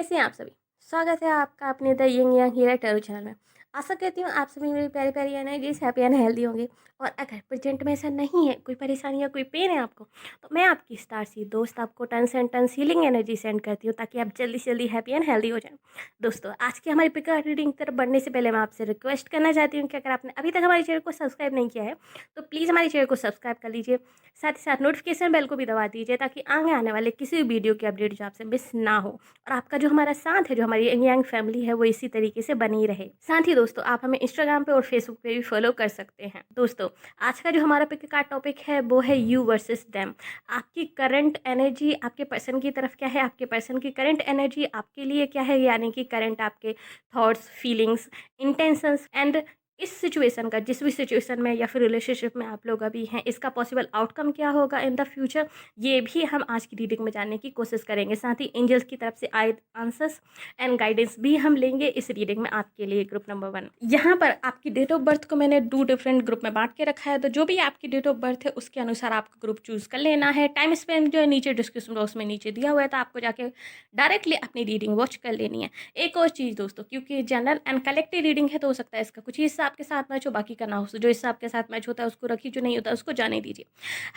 कैसे हैं आप सभी? स्वागत है आपका अपने the young young Hira tarot channel में। आशा करती हूँ आप सभी मेरी प्यारी प्यारी एनर्जीज हैप्पी एंड हेल्दी होंगे। और अगर प्रेजेंट में ऐसा नहीं है, कोई परेशानी या कोई पेन है आपको, तो मैं आपकी स्टार सी दोस्त आपको tons and tons healing energy send करती हूँ ताकि आप जल्दी से जल्दी हैप्पी एंड हेल्दी हो जाएं। दोस्तों, आज की हमारी पिक रीडिंग की तरफ बढ़ने से पहले मैं आपसे रिक्वेस्ट करना चाहती हूँ कि अगर आपने अभी तक हमारे चैनल को सब्सक्राइब नहीं किया है तो प्लीज़ हमारे चैनल को सब्सक्राइब कर लीजिए। साथ ही साथ नोटिफिकेशन बेल को भी दबा दीजिए ताकि आगे आने वाले किसी भी वीडियो की अपडेट जो आपसे मिस ना हो और आपका जो हमारा साथ है, जो हमारी यंग यंग फैमिली है, वो इसी तरीके से बनी रहे। साथ ही दोस्तों, आप हमें इंस्टाग्राम पे और फेसबुक पे भी फॉलो कर सकते हैं। दोस्तों, आज का जो हमारा पिक का टॉपिक है वो है यू वर्सेस देम। आपकी करंट एनर्जी आपके पर्सन की तरफ क्या है, आपके पर्सन की करंट एनर्जी आपके लिए क्या है, यानी कि करंट आपके थॉट्स, फीलिंग्स, इंटेंशंस एंड इस सिचुएशन का, जिस भी सिचुएशन में या फिर रिलेशनशिप में आप लोग अभी हैं, इसका पॉसिबल आउटकम क्या होगा इन द फ्यूचर, ये भी हम आज की रीडिंग में जानने की कोशिश करेंगे। साथ ही एंजल्स की तरफ से आए आंसर्स एंड गाइडेंस भी हम लेंगे इस रीडिंग में आपके लिए। ग्रुप नंबर 1, यहाँ पर आपकी डेट ऑफ बर्थ को मैंने 2 डिफरेंट ग्रुप में बांट के रखा है, तो जो भी आपकी डेट ऑफ बर्थ है उसके अनुसार आपका ग्रुप चूज कर लेना है। टाइम स्पेन जो है नीचे डिस्क्रिप्शन बॉक्स में नीचे दिया हुआ है, तो आपको जाके डायरेक्टली अपनी रीडिंग वॉच कर लेनी है। एक और चीज़ दोस्तों, क्योंकि जनरल एंड कलेक्टिव रीडिंग है तो हो सकता है इसका कुछ ही हिस्सा आपके साथ मैच हो, बाकी का ना हो। जो हिस्सा आपके साथ मैच होता है उसको रखिए, जो नहीं होता है उसको जाने दीजिए।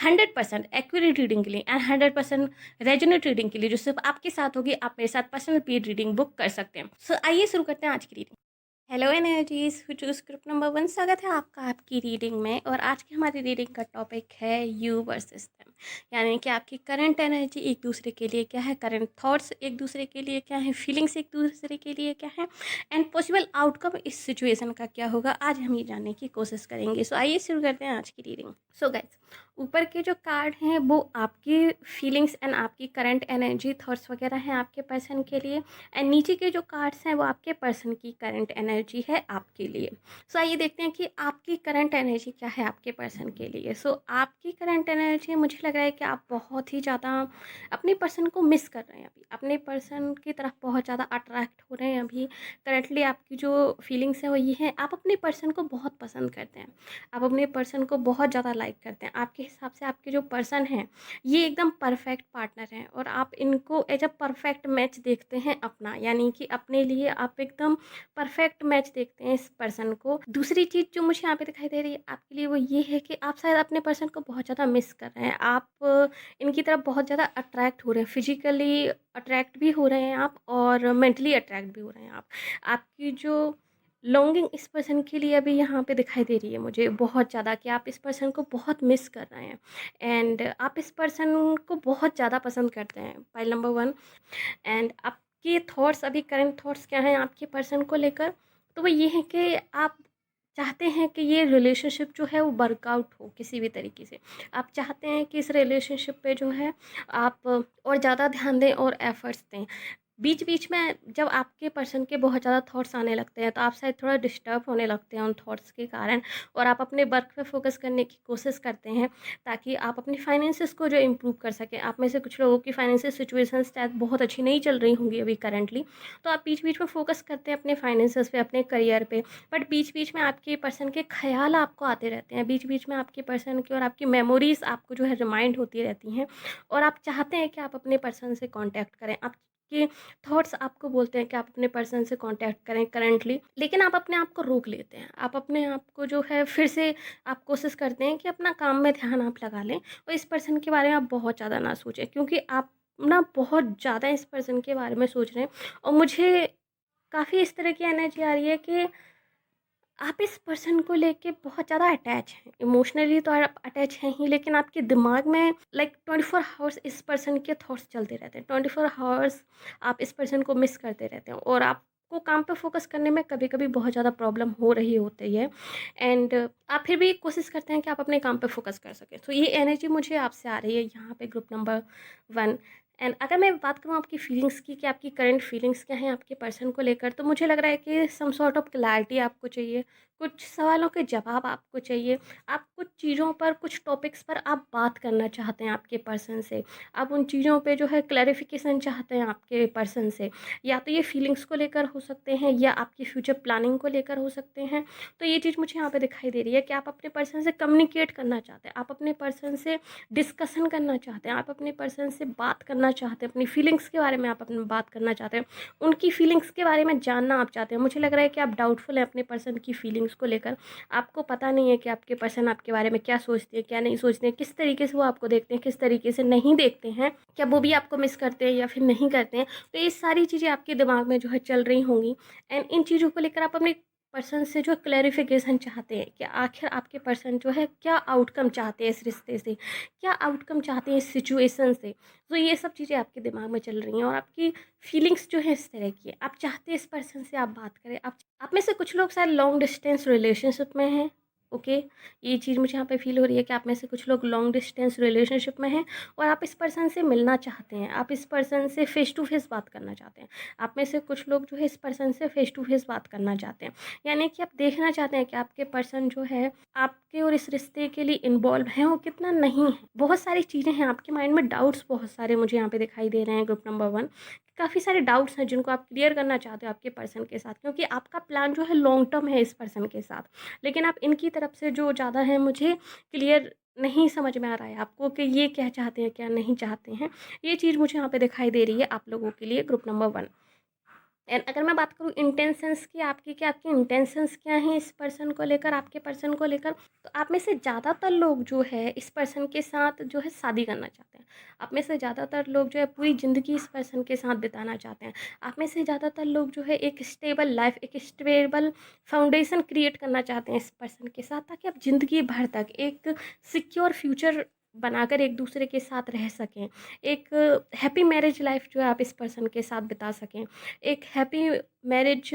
100% एक्यूरेट रीडिंग के लिए एंड 100% रेजोनेट रीडिंग के लिए जो सिर्फ आपके साथ होगी, आप मेरे साथ पर्सनल पेड रीडिंग बुक कर सकते हैं। सो आइए शुरू करते हैं आज की reading. Hello energies, choose group number 1, स्वागत है आपका आपकी रीडिंग में। और आज की हमारी रीडिंग का टॉपिक है यू वर्सेस देम, यानी कि आपकी करंट एनर्जी एक दूसरे के लिए क्या है, करंट थॉट्स एक दूसरे के लिए क्या है, फीलिंग्स एक दूसरे के लिए क्या है, एंड पॉसिबल आउटकम इस सिचुएशन का क्या होगा, आज हम ये जानने की कोशिश करेंगे। सो आइए शुरू करते हैं आज की रीडिंग। सो गाइस, ऊपर के जो कार्ड हैं वो आपकी फीलिंग्स एंड आपकी करंट एनर्जी थॉट्स वगैरह हैं आपके पर्सन के लिए, एंड नीचे के जो कार्ड्स हैं वो आपके पर्सन की करंट एनर्जी है आपके लिए। सो आइए देखते हैं कि आपकी करंट एनर्जी क्या है आपके पर्सन के लिए। सो आपकी करंट एनर्जी, मुझे लग रहा है कि आप बहुत ही ज़्यादा अपने पर्सन को मिस कर रहे हैं, अभी अपने पर्सन की तरफ बहुत ज़्यादा अट्रैक्ट हो रहे हैं। अभी करंटली आपकी जो फीलिंग्स है वो ये है, आप अपने पर्सन को बहुत पसंद करते हैं, आप अपने पर्सन को बहुत ज़्यादा लाइक करते हैं। आपके हिसाब से आपके जो पर्सन हैं ये एकदम परफेक्ट पार्टनर हैं और आप इनको एज अ परफेक्ट मैच देखते हैं अपना, यानी कि अपने लिए आप एकदम परफेक्ट मैच देखते हैं इस पर्सन को। दूसरी चीज़ जो मुझे यहाँ पे दिखाई दे रही है आपके लिए वो ये है कि आप शायद अपने पर्सन को बहुत ज़्यादा मिस कर रहे हैं। आप इनकी तरफ बहुत ज़्यादा अट्रैक्ट हो रहे हैं, फिजिकली अट्रैक्ट भी हो रहे हैं आप और मेंटली अट्रैक्ट भी हो रहे हैं आप। आपकी जो लॉन्गिंग इस पर्सन के लिए अभी यहाँ पे दिखाई दे रही है मुझे बहुत ज़्यादा, कि आप इस पर्सन को बहुत मिस कर रहे हैं एंड आप इस पर्सन को बहुत ज़्यादा पसंद करते हैं, पाइल नंबर 1। एंड आपके थॉट्स, अभी करंट थॉट्स क्या हैं आपके पर्सन को लेकर, तो वो ये है कि आप चाहते हैं कि ये रिलेशनशिप जो है वो वर्कआउट हो किसी भी तरीके से। आप चाहते हैं कि इस रिलेशनशिप पे जो है आप और ज़्यादा ध्यान दें और एफर्ट्स दें। बीच बीच में जब आपके पर्सन के बहुत ज़्यादा थॉट्स आने लगते हैं तो आप शायद थोड़ा डिस्टर्ब होने लगते हैं उन थॉट्स के कारण, और आप अपने वर्क पे फोकस करने की कोशिश करते हैं ताकि आप अपनी फाइनेंसेस को जो इम्प्रूव कर सकें। आप में से कुछ लोगों की फाइनेंशियल सिचुएशंस शायद बहुत अच्छी नहीं चल रही होंगी अभी करंटली, तो आप बीच बीच में फोकस करते हैं अपने फाइनेंसेस पे, अपने करियर पे, बट बीच बीच में आपके पर्सन के ख्याल आपको आते रहते हैं, बीच बीच में आपके पर्सन की और आपकी मेमोरीज आपको जो है रिमाइंड होती रहती हैं, और आप चाहते हैं कि आप अपने पर्सन से कॉन्टैक्ट करें। आपके थॉट्स आपको बोलते हैं कि आप अपने पर्सन से कांटेक्ट करें करंटली, लेकिन आप अपने आप को रोक लेते हैं। आप अपने आप को जो है फिर से आप कोशिश करते हैं कि अपना काम में ध्यान आप लगा लें और इस पर्सन के बारे में आप बहुत ज़्यादा ना सोचें, क्योंकि आप ना बहुत ज़्यादा इस पर्सन के बारे में सोच रहे हैं। और मुझे काफ़ी इस तरह की एनर्जी आ रही है कि आप इस पर्सन को लेके बहुत ज़्यादा अटैच हैं, इमोशनली तो आप अटैच हैं ही, लेकिन आपके दिमाग में लाइक 24 हावर्स इस पर्सन के थॉट्स चलते रहते हैं। 24 हावर्स आप इस पर्सन को मिस करते रहते हैं और आपको काम पे फोकस करने में कभी कभी बहुत ज़्यादा प्रॉब्लम हो रही होती है, एंड आप फिर भी कोशिश करते हैं कि आप अपने काम पे फोकस कर सकें। तो ये एनर्जी मुझे आपसे आ रही है यहाँ पे ग्रुप नंबर 1। एंड अगर मैं बात करूँ आपकी फीलिंग्स की, कि आपकी करंट फीलिंग्स क्या हैं आपके पर्सन को लेकर, तो मुझे लग रहा है कि सम सॉर्ट ऑफ क्लैरिटी आपको चाहिए, कुछ सवालों के जवाब आपको चाहिए, आप कुछ चीज़ों पर, कुछ टॉपिक्स पर आप बात करना चाहते हैं आपके पर्सन से, आप उन चीज़ों पे जो है क्लैरिफ़िकेशन चाहते हैं आपके पर्सन से, या तो ये फीलिंग्स को लेकर हो सकते हैं या आपकी फ्यूचर प्लानिंग को लेकर हो सकते हैं। तो ये चीज़ मुझे यहाँ पे दिखाई दे रही है कि आप अपने पर्सन से कम्युनिकेट करना चाहते हैं, आप अपने पर्सन से डिस्कशन करना चाहते हैं, आप अपने पर्सन से बात करना चाहते हैं, अपनी फीलिंग्स के बारे में आप अपनी बात करना चाहते हैं, उनकी फीलिंग्स के बारे में जानना आप चाहते हैं। मुझे लग रहा है कि आप डाउटफुल हैं अपने पर्सन की फीलिंग्स को लेकर, आपको पता नहीं है कि आपके पर्सन आपके बारे में क्या सोचते हैं, क्या नहीं सोचते हैं, किस तरीके से वो आपको देखते हैं, किस तरीके से नहीं देखते हैं, क्या वो भी आपको मिस करते हैं या फिर नहीं करते हैं। तो ये सारी चीज़ें आपके दिमाग में जो है चल रही होंगी, एंड इन चीज़ों को लेकर आप अपने पर्सन से जो क्लैरिफिकेशन चाहते हैं कि आखिर आपके पर्सन जो है क्या आउटकम चाहते हैं इस रिश्ते से, क्या आउटकम चाहते हैं इस सिचुएशन से। तो ये सब चीज़ें आपके दिमाग में चल रही हैं और आपकी फीलिंग्स जो है इस तरह की है। आप चाहते हैं इस पर्सन से आप बात करें, आप में से कुछ लोग शायद लॉन्ग डिस्टेंस रिलेशनशिप में हैं। ओके, ये चीज़ मुझे यहाँ पे फ़ील हो रही है कि आप में से कुछ लोग लॉन्ग डिस्टेंस रिलेशनशिप में हैं और आप इस पर्सन से मिलना चाहते हैं, आप इस पर्सन से फ़ेस टू फ़ेस बात करना चाहते हैं। आप में से कुछ लोग जो है इस पर्सन से फ़ेस टू फ़ेस बात करना चाहते हैं। यानी कि आप देखना चाहते हैं कि आपके पर्सन जो है आपके और इस रिश्ते के लिए इन्वॉल्व हैं और कितना नहीं है। बहुत सारी चीज़ें हैं आपके माइंड में, डाउट्स बहुत सारे मुझे यहाँ पे दिखाई दे रहे हैं ग्रुप नंबर 1। काफ़ी सारे डाउट्स हैं जिनको आप क्लियर करना चाहते हो आपके पर्सन के साथ, क्योंकि आपका प्लान जो है लॉन्ग टर्म है इस पर्सन के साथ। लेकिन आप इनकी तरफ से जो ज़्यादा है मुझे क्लियर नहीं समझ में आ रहा है आपको कि ये क्या चाहते हैं, क्या नहीं चाहते हैं। ये चीज़ मुझे यहाँ पे दिखाई दे रही है आप लोगों के लिए ग्रुप नंबर 1। एंड अगर मैं बात करूँ इंटेंशंस की आपकी, कि आपके इंटेंशंस क्या हैं इस पर्सन को लेकर, आपके पर्सन को लेकर, तो आप में से ज़्यादातर लोग जो है इस पर्सन के साथ जो है शादी करना चाहते हैं। आप में से ज़्यादातर लोग जो है पूरी ज़िंदगी इस पर्सन के साथ बिताना चाहते हैं। आप में से ज़्यादातर लोग जो है एक स्टेबल लाइफ, एक स्टेबल फाउंडेशन क्रिएट करना चाहते हैं इस पर्सन के साथ, ताकि आप ज़िंदगी भर तक एक सिक्योर फ्यूचर बनाकर एक दूसरे के साथ रह सकें। एक हैप्पी मैरिज लाइफ जो है आप इस पर्सन के साथ बिता सकें। एक हैप्पी मैरिज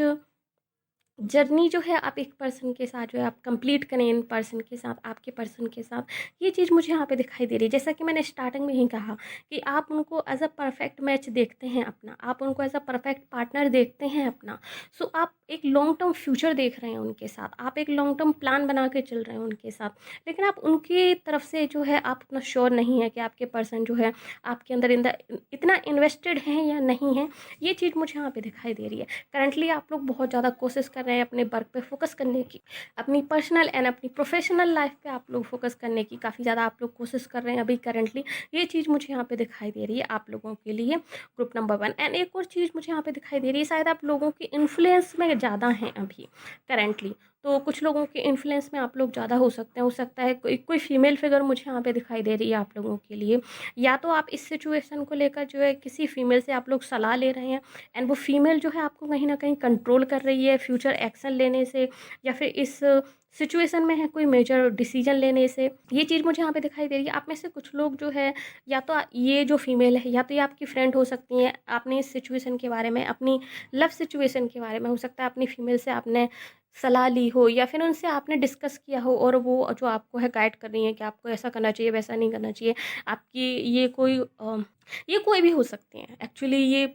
जर्नी जो है आप एक पर्सन के साथ जो है आप कंप्लीट करें, इन पर्सन के साथ, आपके पर्सन के साथ। ये चीज़ मुझे यहाँ पे दिखाई दे रही है। जैसा कि मैंने स्टार्टिंग में ही कहा कि आप उनको एज अ परफेक्ट मैच देखते हैं अपना, आप उनको एज अ परफेक्ट पार्टनर देखते हैं अपना। सो आप एक लॉन्ग टर्म फ्यूचर देख रहे हैं उनके साथ, आप एक लॉन्ग टर्म प्लान बना के चल रहे हैं उनके साथ। लेकिन आप उनकी तरफ से जो है आप उतना श्योर नहीं है कि आपके पर्सन जो है आपके अंदर इतना इन्वेस्टेड हैं या नहीं है। ये चीज़ मुझे यहाँ पे दिखाई दे रही है। करंटली आप लोग बहुत ज़्यादा कोशिश कर रहे हैं अपने वर्क पे फोकस करने की, अपनी पर्सनल एंड अपनी प्रोफेशनल लाइफ पे आप लोग फोकस करने की काफ़ी ज़्यादा आप लोग कोशिश कर रहे हैं अभी करंटली। ये चीज़ मुझे यहाँ पे दिखाई दे रही है आप लोगों के लिए ग्रुप नंबर 1। एंड एक और चीज़ मुझे यहाँ पे दिखाई दे रही है, शायद आप लोगों के इन्फ्लुएंस में ज़्यादा हैं अभी करंटली। तो कुछ लोगों के इन्फ्लुएंस में आप लोग ज़्यादा हो सकते हैं, हो सकता है कोई कोई फीमेल फिगर मुझे यहाँ पे दिखाई दे रही है आप लोगों के लिए। या तो आप इस सिचुएशन को लेकर जो है किसी फीमेल से आप लोग सलाह ले रहे हैं, एंड वो फीमेल जो है आपको कहीं न कहीं कंट्रोल कर रही है फ्यूचर एक्शन लेने से, या फिर इस सिचुएशन में है कोई मेजर डिसीजन लेने से। ये चीज़ मुझे यहाँ पे दिखाई दे रही है। आप में से कुछ लोग जो है, या तो ये जो फीमेल है या तो ये आपकी फ्रेंड हो सकती हैं, आपने इस सिचुएशन के बारे में, अपनी लव सिचुएशन के बारे में, हो सकता है अपनी फीमेल से आपने सलाह ली हो या फिर उनसे आपने डिस्कस किया हो, और वो जो आपको है गाइड कर रही हैं कि आपको ऐसा करना चाहिए, वैसा नहीं करना चाहिए। आपकी ये कोई भी हो सकती हैं एक्चुअली, ये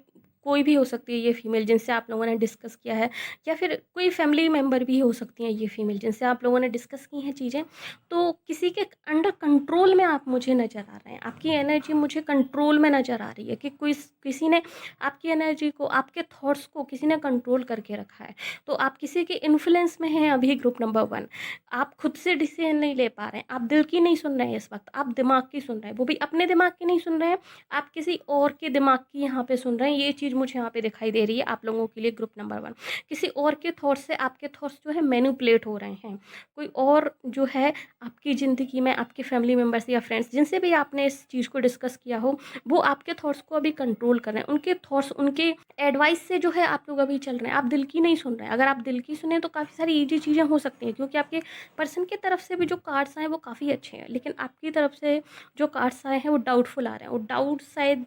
कोई भी हो सकती है ये फीमेल जिनसे आप लोगों ने डिस्कस किया है, या फिर कोई फैमिली मेम्बर भी हो सकती हैं ये फीमेल जिनसे आप लोगों ने डिस्कस की हैं चीज़ें। तो किसी के अंडर कंट्रोल में आप मुझे नज़र आ रहे हैं, आपकी एनर्जी मुझे कंट्रोल में नज़र आ रही है कि कोई किसी ने आपकी एनर्जी को, आपके थॉट्स को किसी ने कंट्रोल करके रखा है। तो आप किसी के इन्फ्लुएंस में हैं अभी ग्रुप नंबर 1। आप खुद से डिसीजन नहीं ले पा रहे हैं, आप दिल की नहीं सुन रहे हैं इस वक्त, आप दिमाग की सुन रहे हैं, वो भी अपने दिमाग की नहीं सुन रहे हैं, आप किसी और के दिमाग की यहाँ पे सुन रहे हैं। ये चीज़ मुझे यहाँ पे दिखाई दे रही है आप लोगों के लिए ग्रुप नंबर 1। किसी और के थॉट्स से आपके थॉट्स जो है मैनिपुलेट हो रहे हैं। कोई और जो है आपकी ज़िंदगी में, आपके फैमिली मेम्बर्स या फ्रेंड्स जिनसे भी आपने इस चीज़ को डिस्कस किया हो, वो आपके थॉट्स को अभी कंट्रोल कर रहे हैं। उनके थॉट्स, उनके एडवाइस से जो है आप लोग अभी चल रहे हैं, आप दिल की नहीं सुन रहे हैं। अगर आप दिल की सुने तो काफ़ी सारी ईजी चीज़ें हो सकती हैं, क्योंकि आपके पर्सन की तरफ से भी जो कार्ड्स आए वो काफ़ी अच्छे हैं, लेकिन आपकी तरफ से जो कार्ड्स आए हैं वो डाउटफुल आ रहे हैं, वो डाउट शायद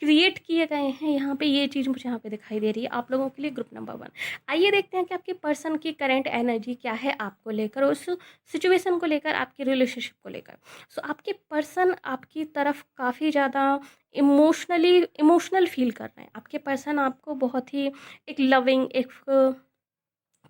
क्रिएट किए गए हैं यहाँ पे। ये चीज़ मुझे यहाँ पे दिखाई दे रही है आप लोगों के लिए ग्रुप नंबर 1। आइए देखते हैं कि आपके पर्सन की करंट एनर्जी क्या है आपको लेकर, उस सिचुएशन को लेकर, आपकी रिलेशनशिप को लेकर। सो आपके पर्सन आपकी तरफ काफ़ी ज़्यादा इमोशनल फील कर रहे हैं। आपके पर्सन आपको बहुत ही एक लविंग, एक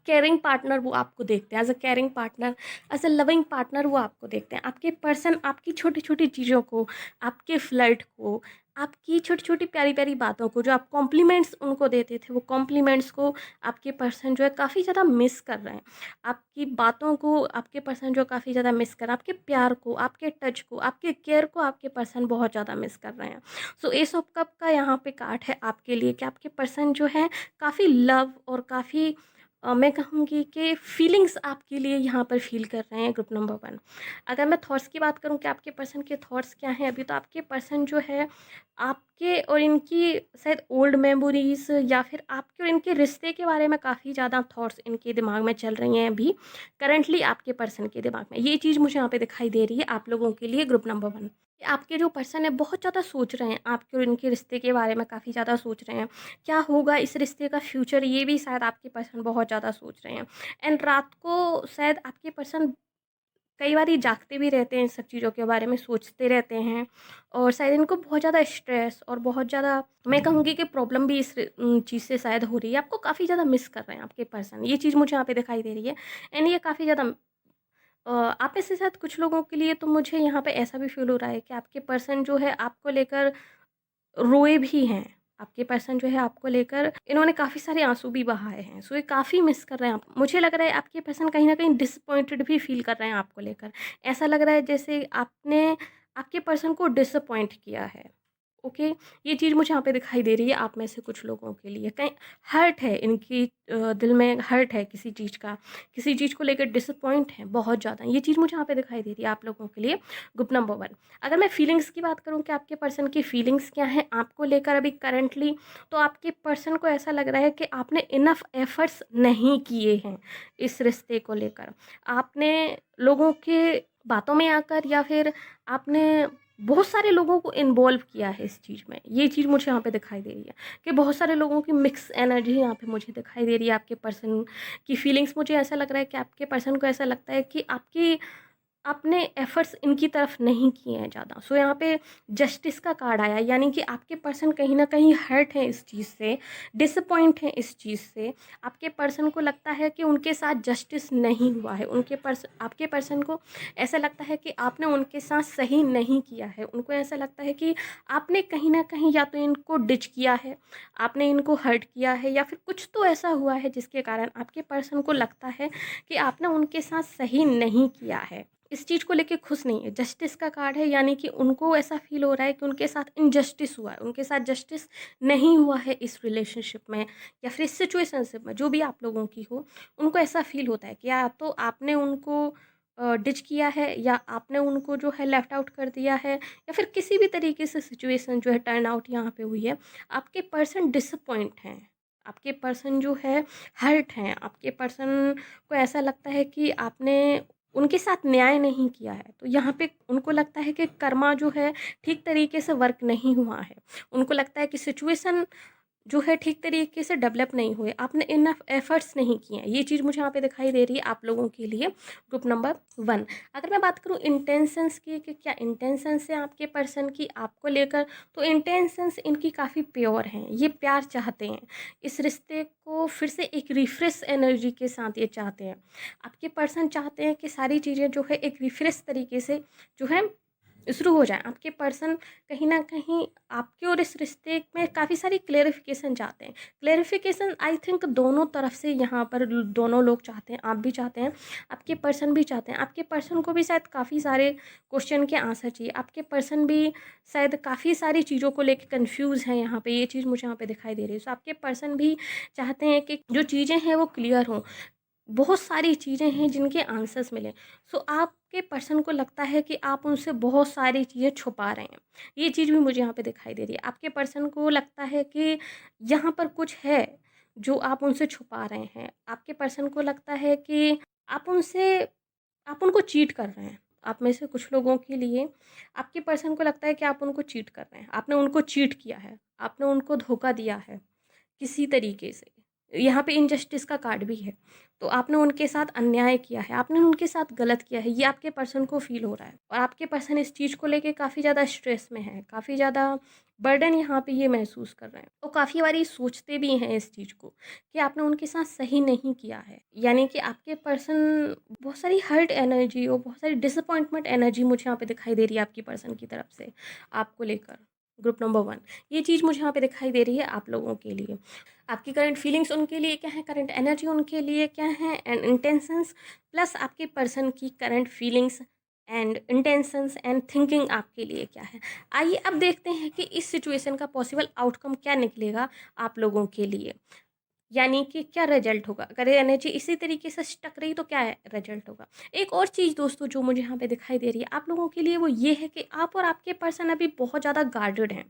केयरिंग पार्टनर वो आपको देखते हैं, as a caring partner, as a loving partner वो आपको देखते हैं। आपके पर्सन आपकी छोटी छोटी चीज़ों को, आपके फ्लर्ट को, आपकी छोटी छोटी प्यारी प्यारी बातों को, जो आप कॉम्प्लीमेंट्स उनको देते थे, वो कॉम्प्लीमेंट्स को आपके पर्सन जो है काफ़ी ज़्यादा मिस कर रहे हैं। आपकी बातों को आपके पर्सन जो काफ़ी ज़्यादा मिस कर रहे हैं, आपके प्यार को, आपके टच को, आपके केयर को आपके पर्सन बहुत ज़्यादा मिस कर रहे हैं। सो एस ऑफ कप का यहाँ पे कार्ड है आपके लिए कि आपके पर्सन जो है काफ़ी लव और काफ़ी मैं कहूँगी कि फीलिंग्स आपके लिए यहाँ पर फ़ील कर रहे हैं, ग्रुप नंबर 1। अगर मैं थॉट्स की बात करूँ कि आपके पर्सन के थॉट्स क्या हैं अभी, तो आपके पर्सन जो है आपके और इनकी शायद ओल्ड मेमोरीज़ या फिर आपके और इनके रिश्ते के बारे में काफ़ी ज़्यादा थॉट्स इनके दिमाग में चल रही हैं अभी, करंटली आपके पर्सन के दिमाग में। ये चीज़ मुझे यहाँ पे दिखाई दे रही है आप लोगों के लिए, ग्रुप नंबर 1। आपके जो पर्सन है बहुत ज़्यादा सोच रहे हैं, आपके और इनके रिश्ते के बारे में काफ़ी ज़्यादा सोच रहे हैं। क्या होगा इस रिश्ते का फ्यूचर, ये भी शायद आपके पर्सन बहुत ज़्यादा सोच रहे हैं। एंड रात को शायद आपके पर्सन कई बार ये जागते भी रहते हैं, इन सब चीज़ों के बारे में सोचते रहते हैं, और शायद इनको बहुत ज़्यादा स्ट्रेस और बहुत ज़्यादा मैं कहूँगी कि प्रॉब्लम भी इस चीज़ से शायद हो रही है। आपको काफ़ी ज़्यादा मिस कर रहे हैं आपके पर्सन, ये चीज़ मुझे यहाँ पे दिखाई दे रही है। एंड ये काफ़ी ज़्यादा आप में से शायद कुछ लोगों के लिए तो मुझे यहाँ पे ऐसा भी फील हो रहा है कि आपके पर्सन जो है आपको लेकर रोए भी हैं। आपके पर्सन जो है आपको लेकर इन्होंने काफ़ी सारे आँसू भी बहाए हैं। सो ये काफ़ी मिस कर रहे हैं आप, मुझे लग रहा है आपके पर्सन कहीं न कहीं डिसअपॉइंटेड भी फ़ील कर रहे हैं आपको लेकर। ऐसा लग रहा है जैसे आपने आपके पर्सन को डिसअपॉइंट किया है। ओके, ये चीज़ मुझे यहाँ पे दिखाई दे रही है आप में से कुछ लोगों के लिए। कहीं हर्ट है इनकी, दिल में हर्ट है किसी चीज़ का, किसी चीज़ को लेकर डिसअपॉइंट है बहुत ज़्यादा। ये चीज़ मुझे यहाँ पे दिखाई दे रही है आप लोगों के लिए, ग्रुप नंबर 1। अगर मैं फीलिंग्स की बात करूँ कि आपके पर्सन की फीलिंग्स क्या हैं आपको लेकर अभी करंटली, तो आपके पर्सन को ऐसा लग रहा है कि आपने इनफ एफर्ट्स नहीं किए हैं इस रिश्ते को लेकर। आपने लोगों के बातों में आकर या फिर आपने बहुत सारे लोगों को इन्वॉल्व किया है इस चीज़ में। ये चीज़ मुझे यहाँ पे दिखाई दे रही है कि बहुत सारे लोगों की मिक्स एनर्जी यहाँ पे मुझे दिखाई दे रही है। आपके पर्सन की फीलिंग्स, मुझे ऐसा लग रहा है कि आपके पर्सन को ऐसा लगता है कि आपने एफ़र्ट्स इनकी तरफ नहीं किए हैं ज़्यादा। सो यहाँ पे जस्टिस का कार्ड आया, यानी कि आपके पर्सन कहीं न कहीं हर्ट हैं इस चीज़ से, डिसअपॉइंट हैं इस चीज़ से। आपके पर्सन को लगता है कि उनके साथ जस्टिस नहीं हुआ है। आपके पर्सन को ऐसा लगता है कि आपने उनके साथ सही नहीं किया है। उनको ऐसा लगता है कि आपने कहीं न कहीं या तो इनको डिच किया है, आपने इनको हर्ट किया है, या फिर कुछ तो ऐसा हुआ है जिसके कारण आपके पर्सन को लगता है कि आपने उनके साथ सही नहीं किया है। इस चीज़ को लेके खुश नहीं है। जस्टिस का कार्ड है, यानी कि उनको ऐसा फ़ील हो रहा है कि उनके साथ इनजस्टिस हुआ है, उनके साथ जस्टिस नहीं हुआ है इस रिलेशनशिप में या फिर इस सिचुएशनशिप में, जो भी आप लोगों की हो। उनको ऐसा फ़ील होता है कि या तो आपने उनको डिच किया है, या आपने उनको जो है लेफ्ट आउट कर दिया है, या फिर किसी भी तरीके से सिचुएशन जो है टर्न आउट यहाँ पे हुई है। आपके पर्सन डिसअपॉइंट हैं, आपके पर्सन जो है हर्ट हैं, आपके पर्सन को ऐसा लगता है कि आपने उनके साथ न्याय नहीं किया है। तो यहाँ पे उनको लगता है कि कर्मा जो है ठीक तरीके से वर्क नहीं हुआ है। उनको लगता है कि सिचुएशन जो है ठीक तरीके से डेवलप नहीं हुए, आपने इनफ एफर्ट्स नहीं किए हैं। ये चीज़ मुझे यहाँ पे दिखाई दे रही है आप लोगों के लिए, ग्रुप नंबर 1। अगर मैं बात करूँ इंटेंशंस की कि क्या इंटेंशंस है आपके पर्सन की आपको लेकर, तो इंटेंशंस इनकी काफ़ी प्योर हैं। ये प्यार चाहते हैं, इस रिश्ते को फिर से एक रिफ्रेश एनर्जी के साथ ये चाहते हैं। आपके पर्सन चाहते हैं कि सारी चीज़ें जो है एक रिफ्रेश तरीके से जो है शुरू हो जाए। आपके पर्सन कहीं न कहीं आपके और इस रिश्ते में काफ़ी सारी क्लेरिफ़िकेशन चाहते हैं। क्लेरिफ़िकेशन आई थिंक दोनों तरफ से यहाँ पर दोनों लोग चाहते हैं, आप भी चाहते हैं, आपके पर्सन भी चाहते हैं। आपके पर्सन को भी शायद काफ़ी सारे क्वेश्चन के आंसर चाहिए। आपके पर्सन भी शायद काफ़ी सारी चीज़ों को लेके कन्फ्यूज़ हैं यहाँ पे, ये चीज़ मुझे यहाँ पे दिखाई दे रही है। सो आपके पर्सन भी चाहते हैं कि जो चीज़ें हैं वो क्लियर हों। बहुत सारी चीज़ें हैं जिनके आंसर्स मिले। सो आपके पर्सन को लगता है कि आप उनसे बहुत सारी चीज़ें छुपा रहे हैं। ये चीज़ भी मुझे यहाँ पे दिखाई दे रही है। आपके पर्सन को लगता है कि यहाँ पर कुछ है जो आप उनसे छुपा रहे हैं। आपके पर्सन को लगता है कि आप उनको चीट कर रहे हैं। आप में से कुछ लोगों के लिए आपके पर्सन को लगता है कि आप उनको चीट कर रहे हैं। आपने उनको चीट किया है, आपने उनको धोखा दिया है किसी तरीके से। यहाँ पे इनजस्टिस का कार्ड भी है। तो आपने उनके साथ अन्याय किया है, आपने उनके साथ गलत किया है, ये आपके पर्सन को फ़ील हो रहा है और आपके पर्सन इस चीज़ को लेके काफ़ी ज़्यादा स्ट्रेस में है, काफ़ी ज़्यादा बर्डन यहाँ पे ये महसूस कर रहे हैं। तो काफ़ी बारी सोचते भी हैं इस चीज़ को कि आपने उनके साथ सही नहीं किया है। यानी कि आपके पर्सन बहुत सारी हर्ट एनर्जी और बहुत सारी डिसअपॉइंटमेंट एनर्जी मुझे यहाँ पे दिखाई दे रही है आपकी पर्सन की तरफ से आपको लेकर। ग्रुप नंबर 1 ये चीज़ मुझे यहाँ पे दिखाई दे रही है आप लोगों के लिए। आपकी करंट फीलिंग्स उनके लिए क्या है, करंट एनर्जी उनके लिए क्या है एंड इंटेंशंस प्लस आपके पर्सन की current feelings and intentions and thinking आपके लिए क्या है। आइए अब देखते हैं कि इस सिचुएशन का पॉसिबल आउटकम क्या निकलेगा आप लोगों के लिए, यानी कि क्या रिजल्ट होगा। अगर ये एनर्जी इसी तरीके से स्टक रही तो क्या रिजल्ट होगा। एक और चीज़ दोस्तों जो मुझे यहाँ पे दिखाई दे रही है आप लोगों के लिए वो ये है कि आप और आपके पर्सन अभी बहुत ज़्यादा गार्डेड हैं।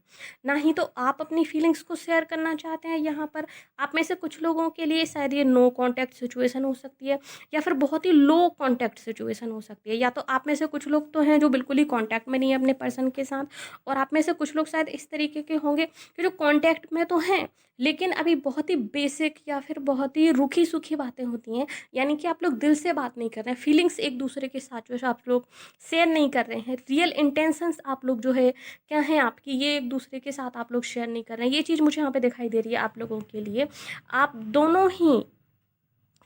ना ही तो आप अपनी फीलिंग्स को शेयर करना चाहते हैं यहाँ पर। आप में से कुछ लोगों के लिए शायद ये नो कॉन्टैक्ट सिचुएशन हो सकती है या फिर बहुत ही लो कॉन्टैक्ट सिचुएशन हो सकती है। या तो आप में से कुछ लोग तो हैं जो बिल्कुल ही कॉन्टैक्ट में नहीं है अपने पर्सन के साथ, और आप में से कुछ लोग शायद इस तरीके के होंगे कि जो कॉन्टैक्ट में तो हैं लेकिन अभी बहुत ही बेसिक या फिर बहुत ही रूखी-सूखी बातें होती हैं, यानी कि आप लोग दिल से बात नहीं कर रहे हैं, फीलिंग्स एक-दूसरे के साथ जो है आप लोग शेयर नहीं कर रहे हैं, रियल इंटेंशंस आप लोग जो है क्या हैं आपकी, ये एक-दूसरे के साथ आप लोग शेयर नहीं कर रहे हैं। ये चीज़ मुझे यहाँ पे दिखाई दे रही है आप लोगों के लिए। आप दोनों ही,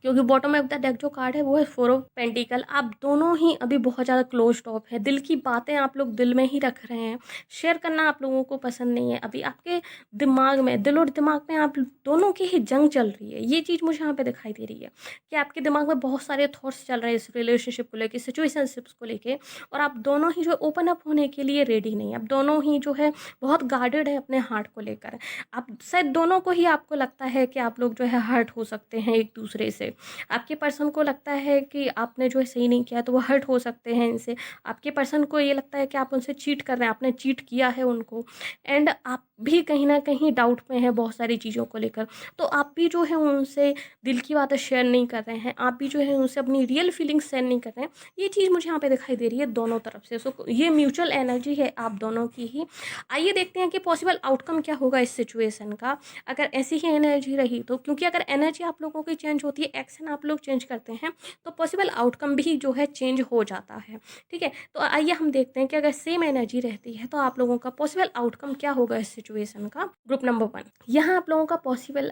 क्योंकि बॉटम ऑफ द डेक जो कार्ड है वो है 4 ऑफ पेंटिकल, आप दोनों ही अभी बहुत ज़्यादा क्लोज्ड ऑफ है। दिल की बातें आप लोग दिल में ही रख रहे हैं, शेयर करना आप लोगों को पसंद नहीं है। अभी आपके दिमाग में, दिल और दिमाग में आप दोनों की ही जंग चल रही है। ये चीज़ मुझे यहाँ पे दिखाई दे रही है कि आपके दिमाग में बहुत सारे थॉट्स चल रहे हैं इस रिलेशनशिप को लेके, सिचुएशनशिप्स को लेके, और आप दोनों ही जो ओपन अप होने के लिए रेडी नहीं है। आप दोनों ही जो है बहुत गार्डेड है अपने हार्ट को लेकर। आप शायद दोनों को ही आपको लगता है कि आप लोग जो है हर्ट हो सकते हैं एक दूसरे से। आपके पर्सन को लगता है कि आपने जो है सही नहीं किया तो वो हर्ट हो सकते हैं इनसे। आपके पर्सन को ये लगता है कि आप उनसे चीट कर रहे हैं, आपने चीट किया है उनको, एंड आप भी कहीं न कहीं डाउट में हैं बहुत सारी चीज़ों को लेकर। तो आप भी जो है उनसे दिल की बातें शेयर नहीं कर रहे हैं, आप भी जो है उनसे अपनी रियल फीलिंग्स शेयर नहीं कर रहे हैं। ये चीज़ मुझे यहाँ पे दिखाई दे रही है दोनों तरफ से। सो ये म्यूचुअल एनर्जी है आप दोनों की ही। आइए देखते हैं कि पॉसिबल आउटकम क्या होगा इस सिचुएशन का, अगर ऐसी ही एनर्जी रही तो। क्योंकि अगर एनर्जी आप लोगों की चेंज होती है, एक्शन आप लोग चेंज करते हैं, तो पॉसिबल आउटकम भी जो है चेंज हो जाता है। ठीक है, तो आइए हम देखते हैं कि अगर सेम एनर्जी रहती है तो आप लोगों का पॉसिबल आउटकम क्या होगा इस सिचुएशन का। ग्रुप नंबर 1 यहाँ आप लोगों का पॉसिबल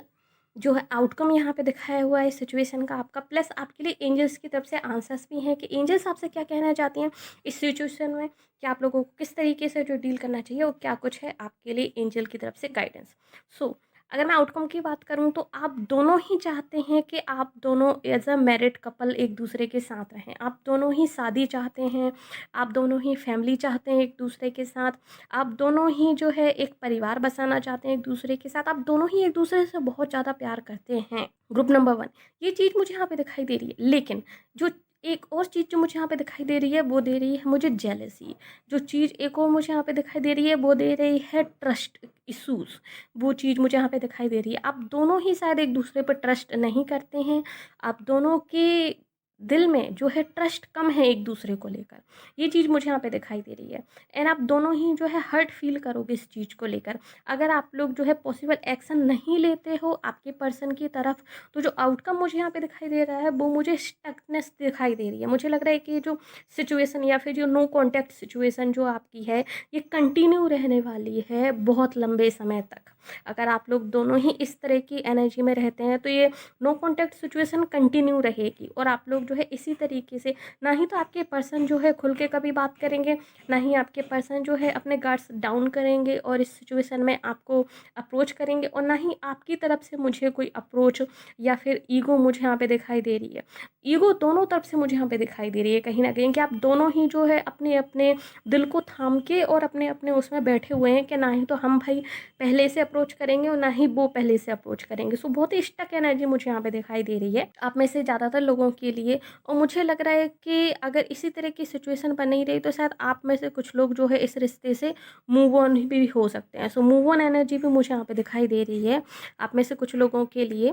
जो है आउटकम यहाँ पे दिखाया हुआ है इस सिचुएशन का आपका, प्लस आपके लिए एंजल्स की तरफ से आंसर्स भी हैं कि एंजल्स आपसे क्या कहना चाहती हैं इस सिचुएशन में, कि आप लोगों को किस तरीके से जो डील करना चाहिए और क्या कुछ है आपके लिए एंजल की तरफ से गाइडेंस। सो अगर मैं आउटकम की बात करूँ तो आप दोनों ही चाहते हैं कि आप दोनों एज अ मैरिड कपल एक दूसरे के साथ रहें। आप दोनों ही शादी चाहते हैं, आप दोनों ही फैमिली चाहते हैं एक दूसरे के साथ, आप दोनों ही जो है एक परिवार बसाना चाहते हैं एक दूसरे के साथ, आप दोनों ही एक दूसरे से बहुत ज़्यादा प्यार करते हैं। ग्रुप नंबर 1 ये चीज़ मुझे यहाँ पे दिखाई दे रही है। लेकिन जो एक और चीज़ जो मुझे यहाँ पे दिखाई दे रही है वो दे रही है मुझे जेलसी। जो चीज़ एक और मुझे यहाँ पे दिखाई दे रही है वो दे रही है ट्रस्ट इश्यूज़। वो चीज़ मुझे यहाँ पे दिखाई दे रही है। आप दोनों ही शायद एक दूसरे पर ट्रस्ट नहीं करते हैं। आप दोनों के दिल में जो है ट्रस्ट कम है एक दूसरे को लेकर। ये चीज़ मुझे यहाँ पे दिखाई दे रही है, एंड आप दोनों ही जो है हर्ट फील करोगे इस चीज़ को लेकर। अगर आप लोग जो है पॉसिबल एक्शन नहीं लेते हो आपके पर्सन की तरफ, तो जो आउटकम मुझे यहाँ पे दिखाई दे रहा है वो मुझे स्टकनेस दिखाई दे रही है। मुझे लग रहा है कि ये जो सिचुएशन या फिर जो नो कॉन्टैक्ट सिचुएशन जो आपकी है ये कंटिन्यू रहने वाली है बहुत लंबे समय तक। अगर आप लोग दोनों ही इस तरह की एनर्जी में रहते हैं तो ये नो कॉन्टैक्ट सिचुएशन कंटिन्यू रहेगी, और आप लोग जो है इसी तरीके से, ना ही तो आपके पर्सन जो है खुल के कभी बात करेंगे, ना ही आपके पर्सन जो है अपने गार्ड्स डाउन करेंगे और इस सिचुएशन में आपको अप्रोच करेंगे, और ना ही आपकी तरफ से मुझे कोई अप्रोच या फिर ईगो मुझे यहाँ पे दिखाई दे रही है। ईगो दोनों तरफ से मुझे यहाँ पे दिखाई दे रही है कहीं ना कहीं, कि आप दोनों ही जो है अपने अपने दिल को थाम के और अपने अपने उसमें बैठे हुए हैं कि ना ही तो हम भाई पहले से अप्रोच करेंगे और ना ही वो पहले से अप्रोच करेंगे। सो बहुत ही स्टक एनर्जी मुझे यहाँ पे दिखाई दे रही है आप में से ज़्यादातर लोगों के लिए। और मुझे लग रहा है कि अगर इसी तरह की सिचुएशन बन नहीं रही तो शायद आप में से कुछ लोग जो है इस रिश्ते से मूव ऑन भी हो सकते हैं। सो मूव ऑन एनर्जी भी मुझे यहाँ पे दिखाई दे रही है आप में से कुछ लोगों के लिए,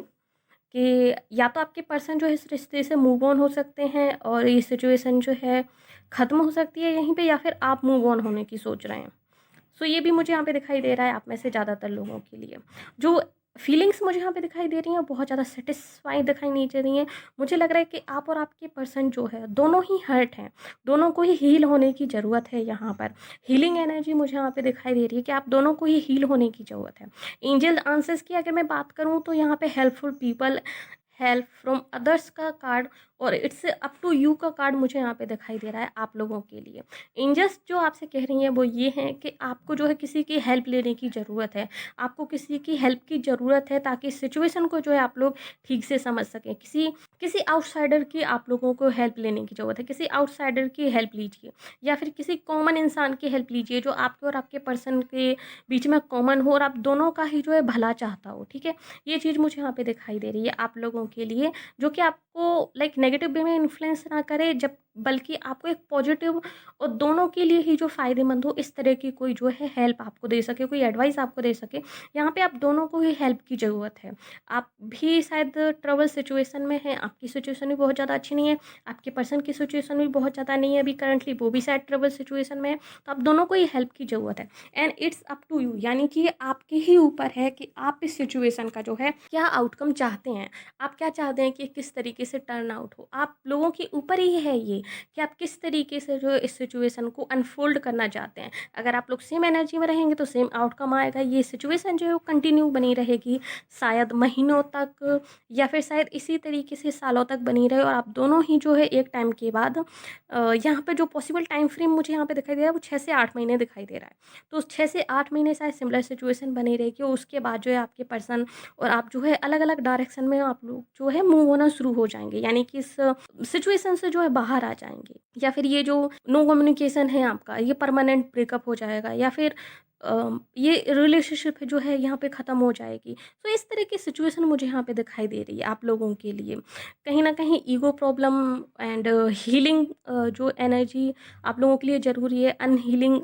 कि या तो आपके पर्सन जो है इस रिश्ते से मूव ऑन हो सकते हैं और ये सिचुएशन जो है ख़त्म हो सकती है यहीं पे, या फिर आप मूव ऑन होने की सोच रहे हैं। सो ये भी मुझे यहाँ पे दिखाई दे रहा है आप में से ज़्यादातर लोगों के लिए। जो फीलिंग्स मुझे यहाँ पे दिखाई दे रही हैं, बहुत ज़्यादा सैटिस्फाइड दिखाई नहीं दे रही हैं। मुझे लग रहा है कि आप और आपके पर्सन जो है, दोनों ही हर्ट हैं, दोनों को ही हील होने की ज़रूरत है यहाँ पर। हीलिंग एनर्जी मुझे यहाँ पे दिखाई दे रही है कि आप दोनों को ही हील होने की ज़रूरत है। एंजल आंसर्स की अगर मैं बात करूँ तो यहाँ पे helpful people, help from others का कार्ड और इट्स अप टू यू का कार्ड मुझे यहाँ पे दिखाई दे रहा है आप लोगों के लिए। एंजल्स जो आपसे कह रही हैं वो ये हैं कि आपको जो है किसी की हेल्प लेने की ज़रूरत है, आपको किसी की हेल्प की ज़रूरत है ताकि सिचुएशन को जो है आप लोग ठीक से समझ सकें। किसी किसी आउटसाइडर की आप लोगों को हेल्प लेने की ज़रूरत है, किसी आउटसाइडर की हेल्प लीजिए या फिर किसी कॉमन इंसान की हेल्प लीजिए जो आपके और आपके पर्सन के बीच में कॉमन हो और आप दोनों का ही जो है भला चाहता हो, ठीक है। ये चीज़ मुझे यहाँ पे दिखाई दे रही है आप लोगों के लिए, जो कि आपको लाइक नेगेटिव वे में इन्फ्लुएंस ना करे, जब बल्कि आपको एक पॉजिटिव और दोनों के लिए ही जो फ़ायदेमंद हो इस तरह की कोई जो है हेल्प आपको दे सके, कोई एडवाइस आपको दे सके। यहाँ पे आप दोनों को ही हेल्प की ज़रूरत है। आप भी शायद ट्रबल सिचुएशन में हैं, आपकी सिचुएशन भी बहुत ज़्यादा अच्छी नहीं है, आपके पर्सन की सिचुएशन भी बहुत ज़्यादा नहीं है अभी करंटली, वो भी शायद ट्रबल सिचुएशन में है, तो आप दोनों को ही हेल्प की ज़रूरत है। And it's up to you, यानी कि ये आपके ही ऊपर है कि आप इस सिचुएशन का जो है क्या आउटकम चाहते हैं। आप क्या चाहते हैं कि किस तरीके से टर्न आउट हो, आप लोगों के ऊपर ही है ये कि आप किस तरीके से जो इस सिचुएशन को अनफोल्ड करना चाहते हैं। अगर आप लोग सेम एनर्जी में रहेंगे तो सेम आउटकम आएगा, ये सिचुएशन जो है वो कंटिन्यू बनी रहेगी, शायद महीनों तक या फिर शायद इसी तरीके से सालों तक बनी रहे और आप दोनों ही जो है एक टाइम के बाद यहाँ पे जो पॉसिबल टाइम फ्रेम मुझे यहाँ पे दिखाई दे रहा है वो 6 से 8 महीने दिखाई दे रहा है। तो 6 से 8 महीने शायद सिमिलर सिचुएशन बनी रहेगी और उसके बाद जो है आपके पर्सन और आप जो है अलग-अलग डायरेक्शन में आप लोग जो है मूव होना शुरू हो जाएँगे, यानी कि इस सिचुएशन से जो है बाहर आ जाएँगे। या फिर ये जो नो कम्युनिकेशन है आपका, ये परमानेंट ब्रेकअप हो जाएगा या फिर ये रिलेशनशिप जो है यहाँ पे ख़त्म हो जाएगी। तो इस तरह की सिचुएशन मुझे यहाँ पे दिखाई दे रही है आप लोगों के लिए। कहीं न कहीं ईगो प्रॉब्लम एंड हीलिंग जो एनर्जी आप लोगों के लिए ज़रूरी है, अनहीलिंग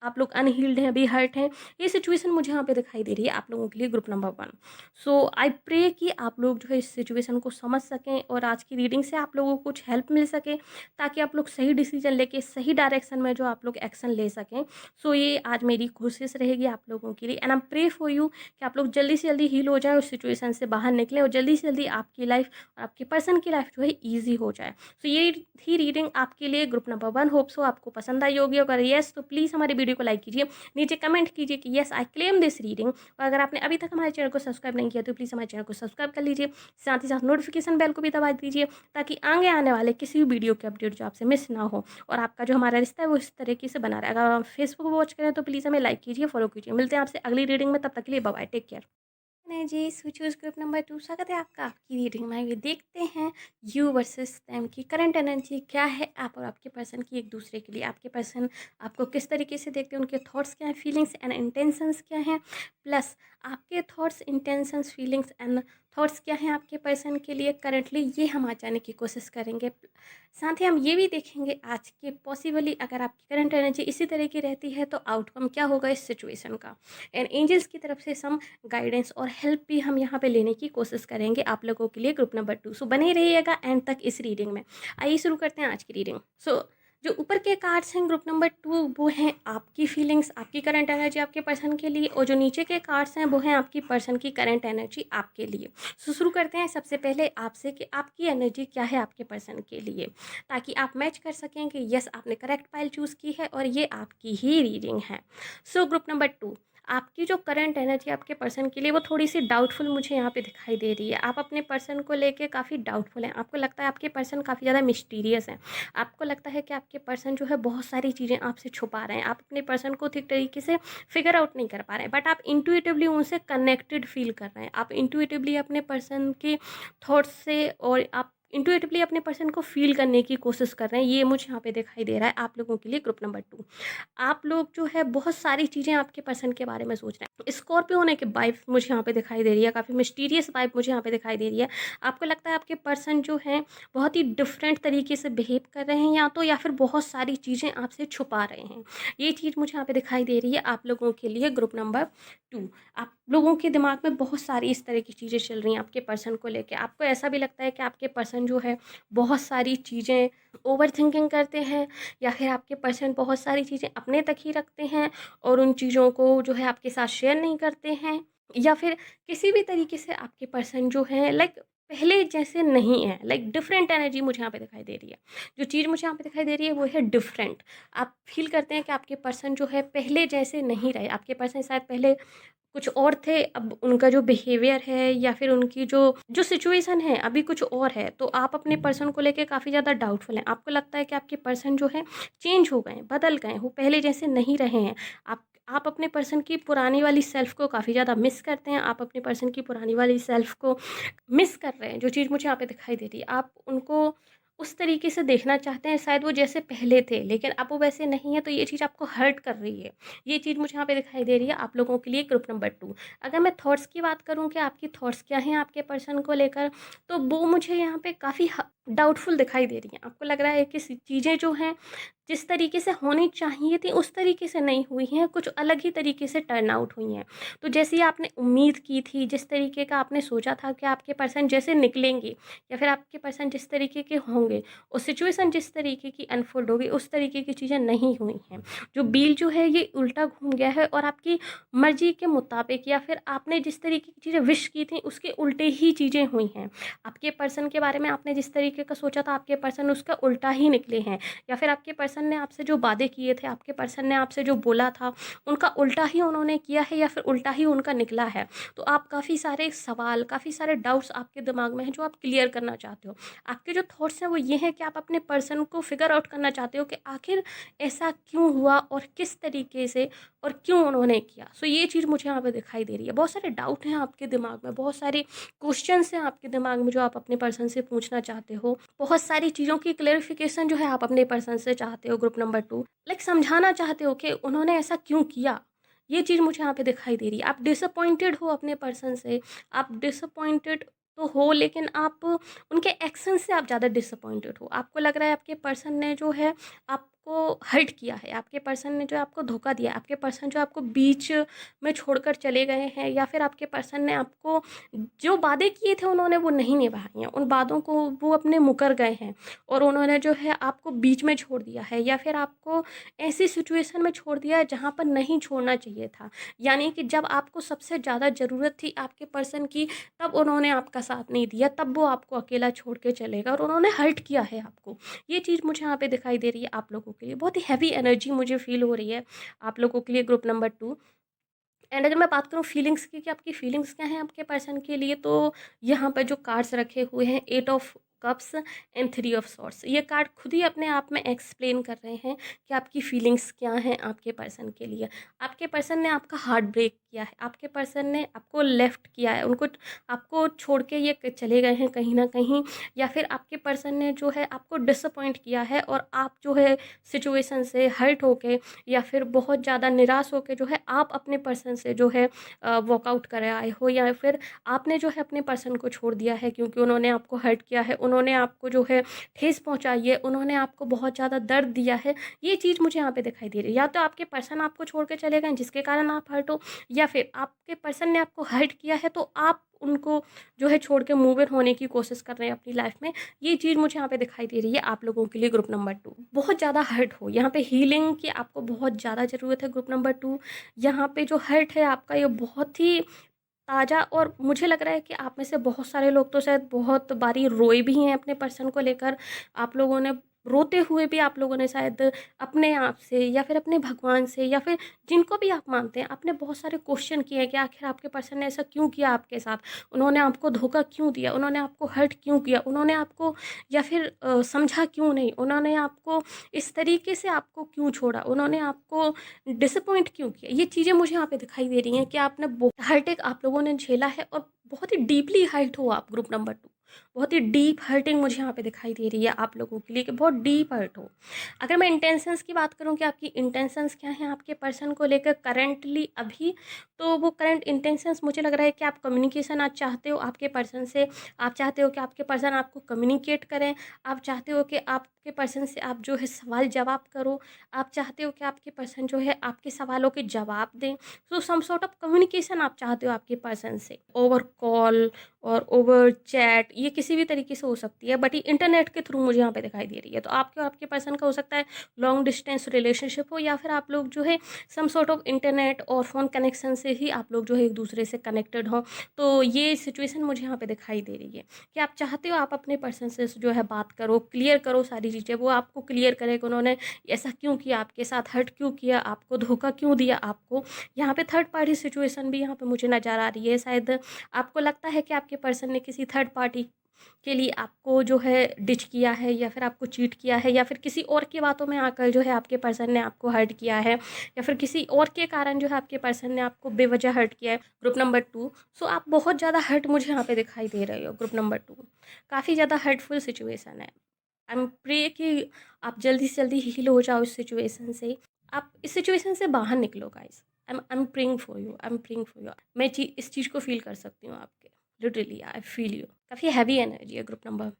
आप लोग अनहील्ड हैं, अभी हर्ट हैं, ये सिचुएशन मुझे यहाँ पे दिखाई दे रही है आप लोगों के लिए group number 1। So I pray कि आप लोग जो है इस सिचुएशन को समझ सकें और आज की रीडिंग से आप लोगों को कुछ हेल्प मिल सके ताकि आप लोग सही डिसीजन लेके सही डायरेक्शन में जो आप लोग एक्शन ले सकें। सो ये आज मेरी कोशिश रहेगी आप लोगों के लिए and I pray for you कि आप लोग जल्दी से जल्दी हील हो जाएँ, उस सिचुएशन से बाहर निकलें और जल्दी से जल्दी आपकी लाइफ और आपके पर्सन की लाइफ जो है ईजी हो जाए। सो ये थी रीडिंग आपके लिए ग्रुप नंबर 1। होप सो आपको पसंद आई होगी, अगर येस तो प्लीज़ हमारी वीडियो को लाइक कीजिए, नीचे कमेंट कीजिए कि yes I claim this reading और अगर आपने अभी तक हमारे चैनल को सब्सक्राइब नहीं किया तो प्लीज़ हमारे चैनल को सब्सक्राइब कर लीजिए, साथ ही साथ नोटिफिकेशन बेल को भी दबा दीजिए ताकि आगे आने वाले किसी भी वीडियो के अपडेट जो आपसे मिस ना हो और आपका जो हमारा रिश्ता है वो इस तरीके से बना रहे। अगर आप फेसबुक वॉच करें तो प्लीज़ हमें लाइक कीजिए, फॉलो कीजिए। मिलते हैं आपसे अगली रीडिंग में, तब तक के लिए बाय बाय, टेक केयर। नहीं जी, स्विचूज़ ग्रुप नंबर 2 स्वागत है आपका आपकी रीडिंग में। आइए देखते हैं यू वर्सेस देम की करंट एनर्जी क्या है आप और आपके पर्सन की एक दूसरे के लिए। आपके पर्सन आपको किस तरीके से देखते हैं, उनके थॉट्स क्या हैं, फीलिंग्स एंड इंटेंशंस क्या हैं, प्लस आपके thoughts, intentions, feelings and thoughts क्या हैं आपके पर्सन के लिए करंटली, ये हम आज जानने की कोशिश करेंगे। साथ ही हम ये भी देखेंगे आज के पॉसिबली अगर आपकी करंट एनर्जी इसी तरह की रहती है तो आउटकम क्या होगा इस सिचुएशन का। एंड एंजल्स की तरफ से सम गाइडेंस और हेल्प भी हम यहाँ पे लेने की कोशिश करेंगे आप लोगों के लिए ग्रुप नंबर 2। सो बने रहिएगा एंड तक इस रीडिंग में। आइए शुरू करते हैं आज की रीडिंग। सो जो ऊपर के कार्ड्स हैं ग्रुप नंबर 2 वो हैं आपकी फीलिंग्स, आपकी करंट एनर्जी आपके पर्सन के लिए, और जो नीचे के कार्ड्स हैं वो हैं आपकी पर्सन की करंट एनर्जी आपके लिए। सो शुरू करते हैं सबसे पहले आपसे कि आपकी एनर्जी क्या है आपके पर्सन के लिए, ताकि आप मैच कर सकें कि यस आपने करेक्ट पाइल चूज़ की है और ये आपकी ही रीडिंग है। सो ग्रुप नंबर 2, आपकी जो करंट एनर्जी आपके पर्सन के लिए वो थोड़ी सी डाउटफुल मुझे यहाँ पे दिखाई दे रही है। आप अपने पर्सन को लेके काफ़ी डाउटफुल हैं, आपको लगता है आपके पर्सन काफ़ी ज़्यादा मिस्टीरियस हैं, आपको लगता है कि आपके पर्सन जो है बहुत सारी चीज़ें आपसे छुपा रहे हैं, आप अपने पर्सन को ठीक तरीके से फिगर आउट नहीं कर पा रहे हैं, बट आप इंट्यूटिवली उनसे कनेक्टेड फील कर रहे हैं, आप इंट्यूटिवली अपने पर्सन के थॉट्स से और आप इंट्यूटिवली अपने पर्सन को फील करने की कोशिश कर रहे हैं। ये मुझे यहाँ पे दिखाई दे रहा है आप लोगों के लिए ग्रुप नंबर 2। आप लोग जो है बहुत सारी चीज़ें आपके पर्सन के बारे में सोच रहे हैं। स्कॉर्पियो होने की वाइब मुझे यहाँ पे दिखाई दे रही है, काफ़ी मिस्टीरियस वाइब मुझे यहाँ पे दिखाई दे रही है। आपको लगता है आपके पर्सन जो हैं बहुत ही डिफरेंट तरीके से बिहेव कर रहे हैं या फिर बहुत सारी चीज़ें आपसे छुपा रहे हैं। ये चीज़ मुझे यहाँ पे दिखाई दे रही है आप लोगों के लिए ग्रुप नंबर 2। आप लोगों के दिमाग में बहुत सारी इस तरह की चीज़ें चल रही हैं आपके पर्सन को लेके। आपको ऐसा भी लगता है कि आपके पर्सन जो है बहुत सारी चीज़ें ओवर थिंकिंग करते हैं या फिर आपके पर्सन बहुत सारी चीज़ें अपने तक ही रखते हैं और उन चीज़ों को जो है आपके साथ शेयर नहीं करते हैं। या फिर किसी भी तरीके से आपके पर्सन जो है लाइक पहले जैसे नहीं है, लाइक डिफरेंट एनर्जी मुझे यहाँ पे दिखाई दे रही है। जो चीज़ मुझे यहाँ पे दिखाई दे रही है वो है डिफरेंट। आप फील करते हैं कि आपके पर्सन जो है पहले जैसे नहीं रहे, आपके पर्सन शायद पहले कुछ और थे, अब उनका जो बिहेवियर है या फिर उनकी जो जो सिचुएशन है अभी कुछ और है। तो आप अपने पर्सन को लेके काफ़ी ज़्यादा डाउटफुल हैं। आपको लगता है कि आपके पर्सन जो है चेंज हो गए हैं, बदल गए हैं, वो पहले जैसे नहीं रहे हैं। आप अपने पर्सन की पुरानी वाली सेल्फ को काफ़ी ज़्यादा मिस करते हैं। आप अपने पर्सन की पुरानी वाली सेल्फ को मिस कर रहे हैं, जो चीज़ मुझे यहाँ पे दिखाई दे रही है। आप उनको उस तरीके से देखना चाहते हैं शायद वो जैसे पहले थे, लेकिन अब वो वैसे नहीं है, तो ये चीज़ आपको हर्ट कर रही है। ये चीज़ मुझे यहाँ पे दिखाई दे रही है आप लोगों के लिए ग्रुप नंबर 2। अगर मैं थॉट्स की बात करूँ कि आपकी थॉट्स क्या हैं आपके पर्सन को लेकर, तो वो मुझे यहाँ पे काफ़ी डाउटफुल दिखाई दे रही हैं। आपको लग रहा है कि चीज़ें जो हैं जिस तरीके से होनी चाहिए थी उस तरीके से नहीं हुई हैं, कुछ अलग ही तरीके से टर्न आउट हुई हैं। तो जैसी आपने उम्मीद की थी, जिस तरीके का आपने सोचा था कि आपके पर्सन जैसे निकलेंगे या फिर आपके पर्सन जिस तरीके के होंगे और सिचुएशन जिस तरीके की अनफोल्ड होगी उस तरीके की चीज़ें नहीं हुई हैं। जो व्हील जो है ये उल्टा घूम गया है और आपकी मर्ज़ी के मुताबिक या फिर आपने जिस तरीके की चीज़ें विश की थी उसके उल्टे ही चीज़ें हुई हैं। आपके पर्सन के बारे में आपने जिस तरीके का सोचा था आपके पर्सन उसका उल्टा ही निकले हैं, या फिर आपके पर्सन ने आपसे जो वादे किए थे, आपके पर्सन ने आपसे जो बोला था, उनका उल्टा ही उन्होंने किया है या फिर उल्टा ही उनका निकला है। तो आप काफ़ी सारे सवाल, काफ़ी सारे डाउट्स आपके दिमाग में हैं जो आप क्लियर करना चाहते हो। आपके जो थॉट्स हैं वो ये हैं कि आप अपने पर्सन को फिगर आउट करना चाहते हो कि आखिर ऐसा क्यों हुआ और किस तरीके से और क्यों उन्होंने किया। सो ये चीज़ मुझे यहाँ पे दिखाई दे रही है। बहुत सारे डाउट हैं आपके दिमाग में, बहुत सारे क्वेश्चंस हैं आपके दिमाग में जो आप अपने पर्सन से पूछना चाहते हो। बहुत सारी चीज़ों की क्लेरिफिकेशन जो है आप अपने पर्सन से चाहते हो ग्रुप नंबर 2। लाइक समझाना चाहते हो कि उन्होंने ऐसा क्यों किया। ये चीज़ मुझे यहाँ पे दिखाई दे रही है। आप डिसअपॉइंटेड हो अपने पर्सन से, आप डिसअपॉइंटेड तो हो लेकिन आप उनके एक्शन से आप ज़्यादा डिसअपॉइंटेड हो। आपको लग रहा है आपके पर्सन ने जो है आपको हर्ट किया है, आपके पर्सन ने जो आपको धोखा दिया है, आपके पर्सन जो आपको बीच में छोड़कर चले गए हैं, या फिर आपके पर्सन ने आपको जो वादे किए थे उन्होंने वो नहीं निभाए हैं। उन वादों को वो अपने मुकर गए हैं और उन्होंने जो है आपको बीच में छोड़ दिया है या फिर आपको ऐसी सिचुएशन में छोड़ दिया है जहाँ पर नहीं छोड़ना चाहिए था। यानी कि जब आपको सबसे ज़्यादा ज़रूरत थी आपके पर्सन की, तब उन्होंने आपका साथ नहीं दिया, तब वो आपको अकेला छोड़ के चले गए और उन्होंने हर्ट किया है आपको। ये चीज़ मुझे यहाँ पे दिखाई दे रही है आप लोगों के लिए। बहुत ही हैवी एनर्जी मुझे फ़ील हो रही है आप लोगों के लिए ग्रुप नंबर 2। एंड अगर मैं बात करूँ फीलिंग्स की कि आपकी फीलिंग्स क्या हैं आपके पर्सन के लिए, तो यहाँ पर जो कार्ड्स रखे हुए हैं 8 of cups and 3 of swords, ये कार्ड खुद ही अपने आप में एक्सप्लेन कर रहे हैं कि आपकी फीलिंग्स क्या हैं आपके पर्सन के लिए। आपके पर्सन ने आपका हार्ट ब्रेक किया है, आपके पर्सन ने आपको लेफ्ट किया है, उनको आपको छोड़ के ये चले गए हैं कहीं ना कहीं, या फिर आपके पर्सन ने जो है आपको डिसअपॉइंट किया है और आप जो है सिचुएशन से हर्ट होके या फिर बहुत ज़्यादा निराश होकर जो है आप अपने पर्सन से जो है वॉकआउट कर आए हो, या फिर आपने जो है अपने पर्सन को छोड़ दिया है क्योंकि उन्होंने आपको हर्ट किया है, उन्होंने आपको जो है ठेस पहुंचाई है, उन्होंने आपको बहुत ज़्यादा दर्द दिया है। ये चीज़ मुझे यहाँ पे दिखाई दे रही है। या तो आपके पर्सन आपको छोड़ के चले गए जिसके कारण आप हर्ट हो, या फिर आपके पर्सन ने आपको हर्ट किया है तो आप उनको जो है छोड़ के मूव इन होने की कोशिश कर रहे हैं अपनी लाइफ में। ये चीज़ मुझे यहाँ पे दिखाई दे रही है आप लोगों के लिए ग्रुप नंबर 2। बहुत ज़्यादा हर्ट हो, यहाँ पे हीलिंग की आपको बहुत ज़्यादा ज़रूरत है ग्रुप नंबर 2। यहाँ पे जो हर्ट है आपका ये बहुत ही ताज़ा, और मुझे लग रहा है कि आप में से बहुत सारे लोग तो शायद बहुत बारी रोए भी हैं अपने पर्सन को लेकर। आप लोगों ने रोते हुए भी आप लोगों ने शायद अपने आप से या फिर अपने भगवान से या फिर जिनको भी आप मानते हैं, आपने बहुत सारे क्वेश्चन किए हैं कि आखिर आपके पर्सन ने ऐसा क्यों किया आपके साथ, उन्होंने आपको धोखा क्यों दिया, उन्होंने आपको हर्ट क्यों किया, उन्होंने आपको या फिर समझा क्यों नहीं, उन्होंने आपको इस तरीके से आपको क्यों छोड़ा, उन्होंने आपको डिसअपॉइंट क्यों किया। ये चीज़ें मुझे यहाँ पे दिखाई दे रही हैं कि आपने हर्ट एक आप लोगों ने झेला है और बहुत ही डीपली हर्ट हो आप ग्रुप नंबर 2। बहुत ही डीप हर्टिंग मुझे यहाँ पे दिखाई दे रही है आप लोगों के लिए कि बहुत डीप हर्ट हो। अगर मैं इंटेंशंस की बात करूँ कि आपकी इंटेंशंस क्या हैं आपके पर्सन को लेकर करंटली अभी, तो वो करंट इंटेंशंस मुझे लग रहा है कि आप कम्युनिकेशन आज चाहते हो आपके पर्सन से। आप चाहते हो कि आपके पर्सन आपको कम्युनिकेट करें, आप चाहते हो कि आपके पर्सन से आप जो है सवाल जवाब करो, आप चाहते हो कि आपके पर्सन जो है आपके सवालों के जवाब दें। सो सम सॉर्ट ऑफ कम्युनिकेशन आप चाहते हो आपके पर्सन से, ओवर कॉल और ओवर चैट ये किसी भी तरीके से हो सकती है, बट ये इंटरनेट के थ्रू मुझे यहाँ पे दिखाई दे रही है। तो आपके और आपके पर्सन का हो सकता है लॉन्ग डिस्टेंस रिलेशनशिप हो, या फिर आप लोग जो है सम सॉर्ट ऑफ इंटरनेट और फ़ोन कनेक्शन से ही आप लोग जो है एक दूसरे से कनेक्टेड हों। तो ये सिचुएशन मुझे यहाँ पे दिखाई दे रही है कि आप चाहते हो आप अपने पर्सन से जो है बात करो, क्लियर करो सारी चीज़ें, वो आपको क्लियर करे कि उन्होंने ऐसा क्यों किया आपके साथ, हर्ट क्यों किया आपको, धोखा क्यों दिया आपको। यहाँ पे थर्ड पार्टी सिचुएशन भी यहाँ पे मुझे नज़र आ रही है। शायद आपको लगता है कि आपके पर्सन ने किसी थर्ड पार्टी के लिए आपको जो है डिच किया है, या फिर आपको चीट किया है, या फिर किसी और की बातों में आकर जो है आपके पर्सन ने आपको हर्ट किया है, या फिर किसी और के कारण जो है आपके पर्सन ने आपको बेवजह हर्ट किया है। ग्रुप नंबर 2, सो आप बहुत ज़्यादा हर्ट मुझे यहाँ पे दिखाई दे रहे हो। ग्रुप नंबर 2 काफ़ी ज़्यादा हर्टफुल सिचुएशन है। आई एम प्रे कि आप जल्दी से जल्दी हील हो जाओ इस सिचुएशन से, आप इस सिचुएशन से बाहर निकलो guys. I am praying for you, I am praying for you. मैं इस चीज़ को फील कर सकती हूँ आपके, लिटरली आई फील यू। काफ़ी हैवी एनर्जी है ग्रुप नंबर।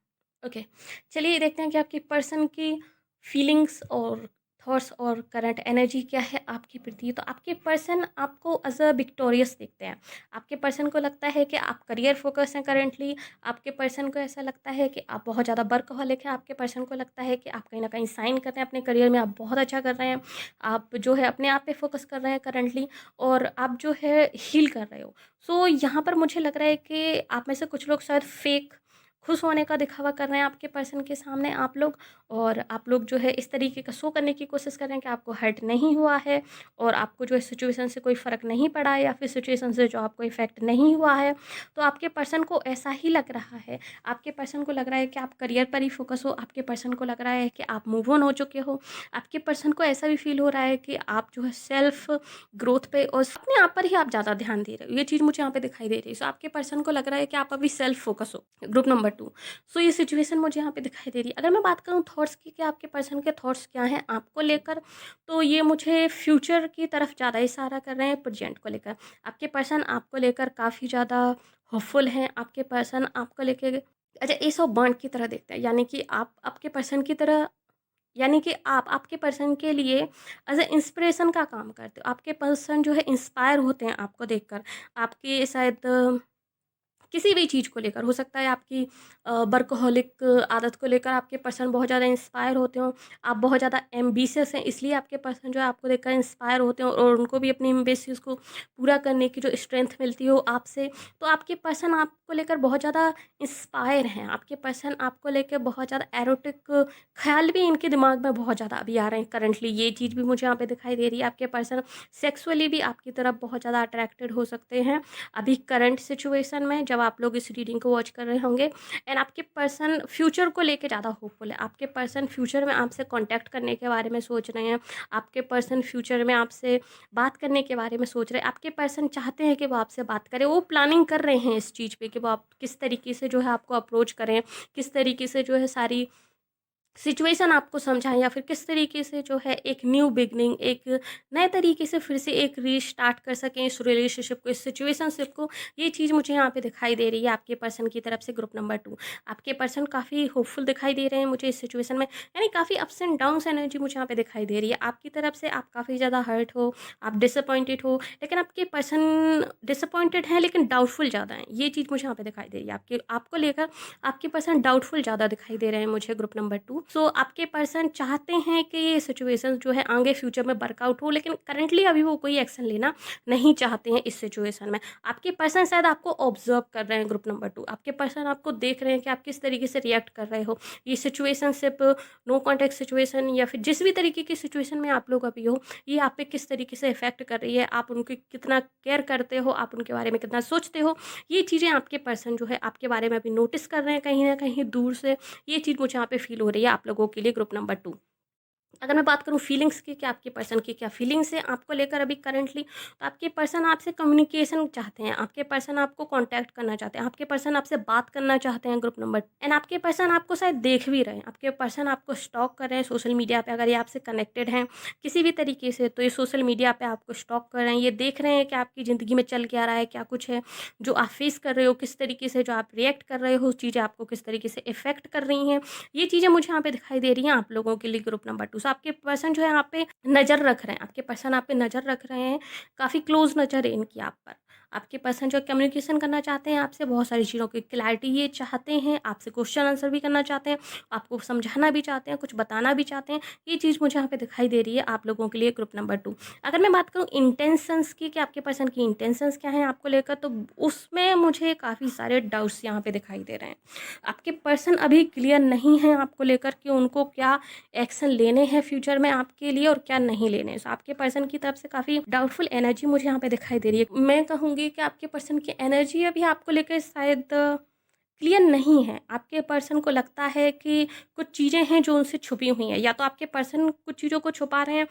ओके, चलिए देखते हैं कि आपकी पर्सन की फीलिंग्स और थॉट्स और करंट एनर्जी क्या है आपके प्रति। तो आपके पर्सन आपको एज अ विक्टोरियस देखते हैं। आपके पर्सन को लगता है कि आप करियर फोकस हैं करंटली। आपके पर्सन को ऐसा लगता है कि आप बहुत ज़्यादा वर्कहॉलिक हैं। आपके पर्सन को लगता है कि आप कहीं ना कहीं साइन कर रहे हैं अपने करियर में, आप बहुत अच्छा कर रहे हैं, आप जो है अपने आप पे फोकस कर रहे हैं करंटली, और आप जो है हील कर रहे हो। सो यहाँ पर मुझे लग रहा है कि आप में से कुछ लोग शायद फेक खुश होने का दिखावा कर रहे हैं आपके पर्सन के सामने आप लोग, और आप लोग जो है इस तरीके का शो करने की कोशिश कर रहे हैं कि आपको हर्ट नहीं हुआ है, और आपको जो है सिचुएशन से कोई फ़र्क नहीं पड़ा है, या फिर सिचुएशन से जो आपको इफ़ेक्ट नहीं हुआ है। तो आपके पर्सन को ऐसा ही लग रहा है। आपके पर्सन को लग रहा है कि आप करियर पर ही फोकस हो। आपके पर्सन को लग रहा है कि आप मूव ऑन हो चुके हो। आपके पर्सन को ऐसा भी फील हो रहा है कि आप जो है सेल्फ ग्रोथ पे और अपने आप पर ही आप ज़्यादा ध्यान दे रहे हो। ये चीज़ मुझे यहाँ पे दिखाई दे रही है। सो आपके पर्सन को लग रहा है कि आप अभी सेल्फ फोकस हो। ग्रुप नंबर 2, सो ये सिचुएशन मुझे यहाँ पे दिखाई दे रही है। अगर मैं बात करूँ थॉट्स की कि आपके पर्सन के थॉट्स क्या हैं आपको लेकर, तो ये मुझे फ्यूचर की तरफ ज़्यादा इशारा कर रहे हैं प्रेजेंट को लेकर। आपके पर्सन आपको लेकर काफ़ी ज़्यादा होपफुल हैं। आपके पर्सन आपको लेकर अच्छा एस ऑफ बॉन्ड की तरह देखते हैं, यानी कि आप आपके पर्सन की तरह, यानी कि आप आपके पर्सन के लिए एज ए इंस्पिरेशन का काम करते हो। आपके पर्सन जो है इंस्पायर होते हैं आपको देखकर। आपके शायद किसी भी चीज़ को लेकर हो सकता है, आपकी वर्कहॉलिक आदत को लेकर आपके पर्सन बहुत ज़्यादा इंस्पायर होते हों। आप बहुत ज़्यादा एम्बिशियस हैं, इसलिए आपके पर्सन जो है आपको देखकर इंस्पायर होते हों, और उनको भी अपनी एम्बिशंस को पूरा करने की जो स्ट्रेंथ मिलती हो आपसे। तो आपके पर्सन आपको लेकर बहुत ज़्यादा इंस्पायर हैं। आपके पर्सन आपको लेकर बहुत ज़्यादा एरोटिक ख्याल भी इनके दिमाग में बहुत ज़्यादा अभी आ रहे हैं करंटली। ये चीज़ भी मुझे यहाँ पे दिखाई दे रही है। आपके पर्सन सेक्सुअली भी आपकी तरफ बहुत ज़्यादा अट्रैक्टेड हो सकते हैं अभी करंट सिचुएशन में, जब आप लोग इस रीडिंग को वॉच कर रहे होंगे। एंड आपके पर्सन फ्यूचर को लेके ज़्यादा होपफुल है। आपके पर्सन फ्यूचर में आपसे कांटेक्ट करने के बारे में सोच रहे हैं। आपके पर्सन फ्यूचर में आपसे बात करने के बारे में सोच रहे हैं। आपके पर्सन चाहते हैं कि वो आपसे बात करें, वो प्लानिंग कर रहे हैं इस चीज़ पे कि वो आप किस तरीके से जो है आपको अप्रोच करें, किस तरीके से जो है सारी सिचुएशन आपको समझाएँ, या फिर किस तरीके से जो है एक न्यू बिगनिंग, एक नए तरीके से फिर से एक रीस्टार्ट कर सकें इस रिलेशनशिप को, इस सिचुएशनशिप को। ये चीज़ मुझे यहाँ पे दिखाई दे रही है आपके पर्सन की तरफ से। ग्रुप नंबर 2, आपके पर्सन काफ़ी होपफुल दिखाई दे रहे हैं मुझे इस सिचुएशन में, यानी काफ़ी अप्स एंड डाउन्स एनर्जी मुझे यहाँ पे दिखाई दे रही है आपकी तरफ से। आप काफ़ी ज़्यादा हर्ट हो, आप डिसअपॉइंटेड हो, लेकिन आपके पर्सन डिसअपॉइंटेड हैं लेकिन डाउटफुल ज़्यादा हैं। ये चीज़ मुझे यहाँ पे दिखाई दे रही है। आपको लेकर आपके पर्सन डाउटफुल ज़्यादा दिखाई दे रहे हैं मुझे। ग्रुप नंबर 2, सो आपके पर्सन चाहते हैं कि ये सिचुएशन जो है आगे फ्यूचर में वर्कआउट हो, लेकिन करंटली अभी वो कोई एक्शन लेना नहीं चाहते हैं इस सिचुएशन में। आपके पर्सन शायद आपको ऑब्जर्व कर रहे हैं। ग्रुप नंबर 2, आपके पर्सन आपको देख रहे हैं कि आप किस तरीके से रिएक्ट कर रहे हो। ये सिचुएशनशिप, नो कॉन्टेक्ट सिचुएशन, या फिर जिस भी तरीके की सिचुएशन में आप लोग अभी हो, ये आप पे किस तरीके से इफेक्ट कर रही है, आप उनकी कितना केयर करते हो, आप उनके बारे में कितना सोचते हो। ये चीज़ें आपके पर्सन जो है आपके बारे में अभी नोटिस कर रहे हैं कहीं ना कहीं दूर से। ये चीज़ मुझे यहाँ पे फील हो रही है आप लोगों के लिए। ग्रुप नंबर 2, अगर मैं बात करूँ फीलिंग्स की कि आपके पर्सन की क्या फीलिंग्स है आपको लेकर अभी करंटली, तो आपके पर्सन आपसे कम्युनिकेशन चाहते हैं। आपके पर्सन आपको कांटेक्ट करना चाहते हैं। आपके पर्सन आपसे बात करना चाहते हैं। ग्रुप नंबर एंड आपके पर्सन आपको शायद देख भी रहे हैं। आपके पर्सन आपको स्टॉक कर रहे हैं सोशल मीडिया पे। अगर ये आपसे कनेक्टेड हैं किसी भी तरीके से, तो ये सोशल मीडिया पे आपको स्टॉक कर रहे हैं। ये देख रहे हैं कि आपकी ज़िंदगी में चल क्या रहा है, क्या कुछ है जो आप फेस कर रहे हो, किस तरीके से जो आप रिएक्ट कर रहे हो, चीज़ें आपको किस तरीके से इफेक्ट कर रही हैं। ये चीज़ें मुझे यहाँ पे दिखाई दे रही हैं आप लोगों के लिए। ग्रुप नंबर 2, सो आपके पर्सन जो है यहाँ पे नज़र रख रहे हैं। आपके पर्सन आप पे नज़र रख रहे हैं, काफ़ी क्लोज नज़र है इनकी आप पर। आपके पर्सन जो कम्युनिकेशन करना चाहते हैं आपसे, बहुत सारी चीज़ों की क्लैरिटी ये चाहते हैं, आपसे क्वेश्चन आंसर भी करना चाहते हैं, आपको समझाना भी चाहते हैं, कुछ बताना भी चाहते हैं। ये चीज़ मुझे यहाँ पे दिखाई दे रही है आप लोगों के लिए ग्रुप नंबर 2। अगर मैं बात करूँ इंटेंशंस की कि आपके पर्सन की इंटेंशंस क्या हैं आपको लेकर, तो उसमें मुझे काफ़ी सारे डाउट्स यहाँ पे दिखाई दे रहे हैं। आपके पर्सन अभी क्लियर नहीं हैं आपको लेकर कि उनको क्या एक्शन लेने हैं फ्यूचर में आपके लिए और क्या नहीं लेने हैं। सो आपके पर्सन की तरफ से काफ़ी डाउटफुल एनर्जी मुझे यहाँ पे दिखाई दे रही है। मैं कहूँगी कि आपके पर्सन की एनर्जी अभी आपको लेकर शायद क्लियर नहीं है। आपके पर्सन को लगता है कि कुछ चीज़ें हैं जो उनसे छुपी हुई हैं, या तो आपके पर्सन कुछ चीज़ों को छुपा रहे हैं।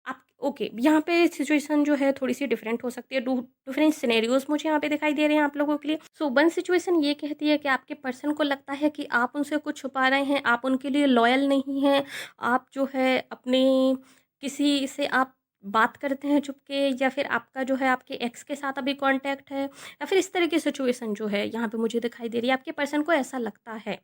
आप ओके, यहाँ पे सिचुएशन जो है थोड़ी-सी डिफरेंट हो सकती है। डिफरेंट सिनेरियोज़ मुझे यहाँ पे दिखाई दे रहे हैं आप लोगों के लिए। सो वन सिचुएशन ये कहती है कि आपके पर्सन को लगता है कि आप उनसे कुछ छुपा रहे हैं, आप उनके लिए लॉयल नहीं हैं। आप जो है अपनी किसी से आप बात करते हैं छुप के, या फिर आपका जो है आपके एक्स के साथ अभी कॉन्टैक्ट है, या फिर इस तरह की सिचुएशन जो है यहाँ पे मुझे दिखाई दे रही है। आपके पर्सन को ऐसा लगता है।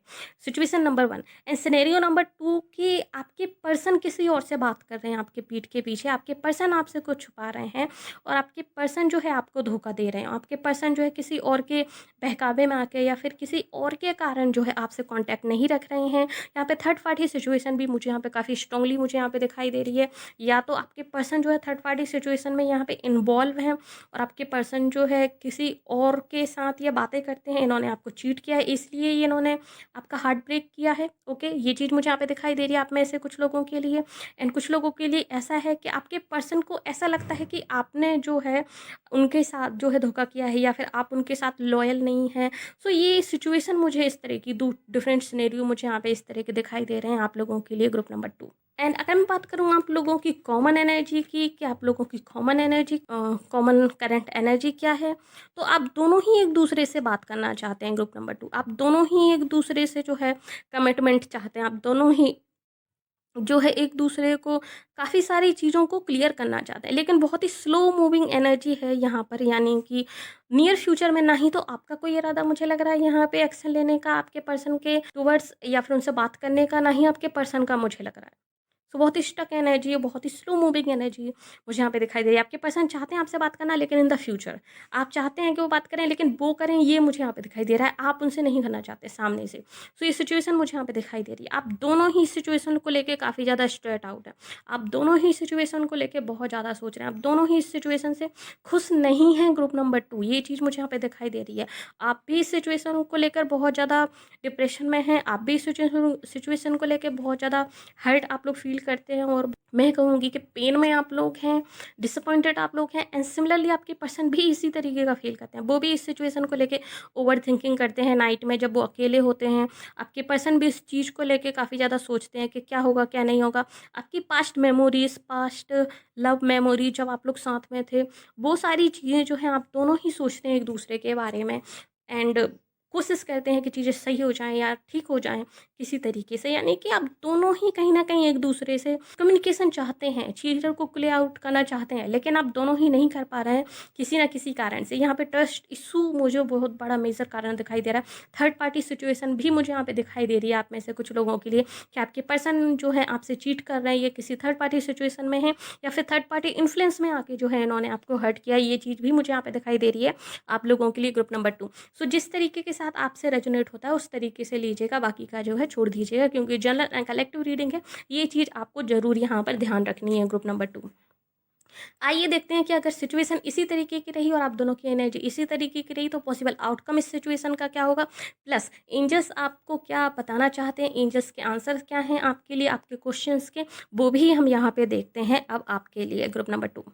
Situation number 1 and scenario number 2 कि आपके पर्सन किसी और से बात कर रहे हैं आपके पीठ के पीछे। आपके पर्सन आपसे कुछ छुपा रहे हैं और आपके पर्सन जो है आपको धोखा दे रहे हैं। आपके पर्सन जो है किसी और के बहकावे में आके या फिर किसी और के कारण जो है आपसे कॉन्टैक्ट नहीं रख रहे हैं। यहाँ पे थर्ड पार्टी सिचुएशन भी मुझे यहाँ पे काफ़ी स्ट्रांगली मुझे यहाँ पे दिखाई दे रही है। या तो आपके पर्सन जो है थर्ड पार्टी सिचुएशन में यहाँ पे इन्वॉल्व हैं और आपके पर्सन जो है किसी और के साथ ये बातें करते हैं, इन्होंने आपको चीट किया है, इसलिए ये इन्होंने आपका हार्ट ब्रेक किया है। ओके, ये चीज़ मुझे यहाँ पे दिखाई दे रही है आप में से कुछ लोगों के लिए। एंड कुछ लोगों के लिए ऐसा है कि आपके पर्सन को ऐसा लगता है कि आपने जो है उनके साथ जो है धोखा किया है, या फिर आप उनके साथ लॉयल नहीं हैं। सो ये सिचुएशन मुझे इस तरह की दो डिफरेंट सिनेरियो मुझे यहाँ पे इस तरह के दिखाई दे रहे हैं आप लोगों के लिए ग्रुप नंबर 2। एंड अगर मैं बात करूँ आप लोगों की कॉमन एनर्जी की, कि आप लोगों की common energy common current energy क्या है, तो आप दोनों ही एक दूसरे से बात करना चाहते हैं ग्रुप नंबर 2। आप दोनों ही एक दूसरे से जो है कमिटमेंट चाहते हैं। आप दोनों ही जो है एक दूसरे को काफ़ी सारी चीज़ों को क्लियर करना चाहते हैं, लेकिन बहुत ही स्लो मूविंग एनर्जी है यहाँ पर। यानी कि नियर फ्यूचर में ना ही तो आपका कोई इरादा मुझे लग रहा है यहाँ पे एक्शन लेने का आपके पर्सन के टुवर्ड्स, या फिर उनसे बात करने का, ना ही आपके पर्सन का मुझे लग रहा है। सो बहुत ही स्टक एनर्जी है, बहुत ही स्लो मूविंग एनर्जी मुझे यहाँ पे दिखाई दे रही है। आपके पर्सन चाहते हैं आपसे बात करना, लेकिन इन द फ्यूचर आप चाहते हैं कि वो बात करें, लेकिन वो करें ये मुझे यहाँ पे दिखाई दे रहा है। आप उनसे नहीं करना चाहते सामने से। सो ये सिचुएशन मुझे यहाँ पे दिखाई दे रही है। आप दोनों ही सिचुएशन को लेके काफ़ी ज़्यादा स्ट्रेट आउट है। आप दोनों ही सिचुएशन को लेके बहुत ज़्यादा सोच रहे हैं। आप दोनों ही इस सिचुएशन से खुश नहीं हैं ग्रुप नंबर 2। ये चीज़ मुझे यहाँ पे दिखाई दे रही है। आप भी इस सिचुएशन को लेकर बहुत ज़्यादा डिप्रेशन में हैं। आप भी इस सिचुएशन को लेके बहुत ज़्यादा हर्ट आप लोग फील करते हैं, और मैं कहूँगी कि पेन में आप लोग हैं, डिसअपॉइंटेड आप लोग हैं। एंड सिमिलरली आपके पर्सन भी इसी तरीके का फील करते हैं। वो भी इस सिचुएशन को लेके ओवर थिंकिंग करते हैं नाइट में जब वो अकेले होते हैं। आपके पर्सन भी इस चीज़ को लेके काफ़ी ज़्यादा सोचते हैं कि क्या होगा क्या नहीं होगा। आपकी past memories, past love memory जब आप लोग साथ में थे, वो सारी चीज़ें जो हैं आप दोनों ही सोचते हैं एक दूसरे के बारे में। एंड कोशिश करते हैं कि चीज़ें सही हो जाएँ या ठीक हो जाएँ किसी तरीके से। यानी कि आप दोनों ही कहीं न कहीं एक दूसरे से कम्युनिकेशन चाहते हैं, चीज़ों को क्लियर आउट करना चाहते हैं, लेकिन आप दोनों ही नहीं कर पा रहे हैं किसी न किसी कारण से। यहाँ पे ट्रस्ट इश्यू मुझे बहुत बड़ा मेजर कारण दिखाई दे रहा है। थर्ड पार्टी सिचुएशन भी मुझे यहाँ पे दिखाई दे रही है आप में से कुछ लोगों के लिए, कि आपके पर्सन जो है आपसे चीट कर रहे हैं, ये किसी थर्ड पार्टी सिचुएशन में है, या फिर थर्ड पार्टी इन्फ्लुएंस में आके जो है इन्होंने आपको हर्ट किया। ये चीज़ भी मुझे यहाँ पे दिखाई दे रही है आप लोगों के लिए ग्रुप नंबर 2। सो जिस तरीके के साथ आपसे रेजोनेट होता है उस तरीके से लीजिएगा, बाकी का जो है छोड़ दीजिएगा, क्योंकि जनरल एंड कलेक्टिव रीडिंग है। ये चीज़ आपको ज़रूर यहाँ पर ध्यान रखनी है ग्रुप नंबर 2। आइए देखते हैं कि अगर सिचुएशन इसी तरीके की रही और आप दोनों की एनर्जी इसी तरीके की रही, तो पॉसिबल आउटकम इस सिचुएशन का क्या होगा, प्लस एंजल्स आपको क्या बताना चाहते हैं, एंजल्स के आंसर क्या हैं आपके लिए, आपके क्वेश्चंस के, वो भी हम यहाँ पे देखते हैं अब आपके लिए group number 2।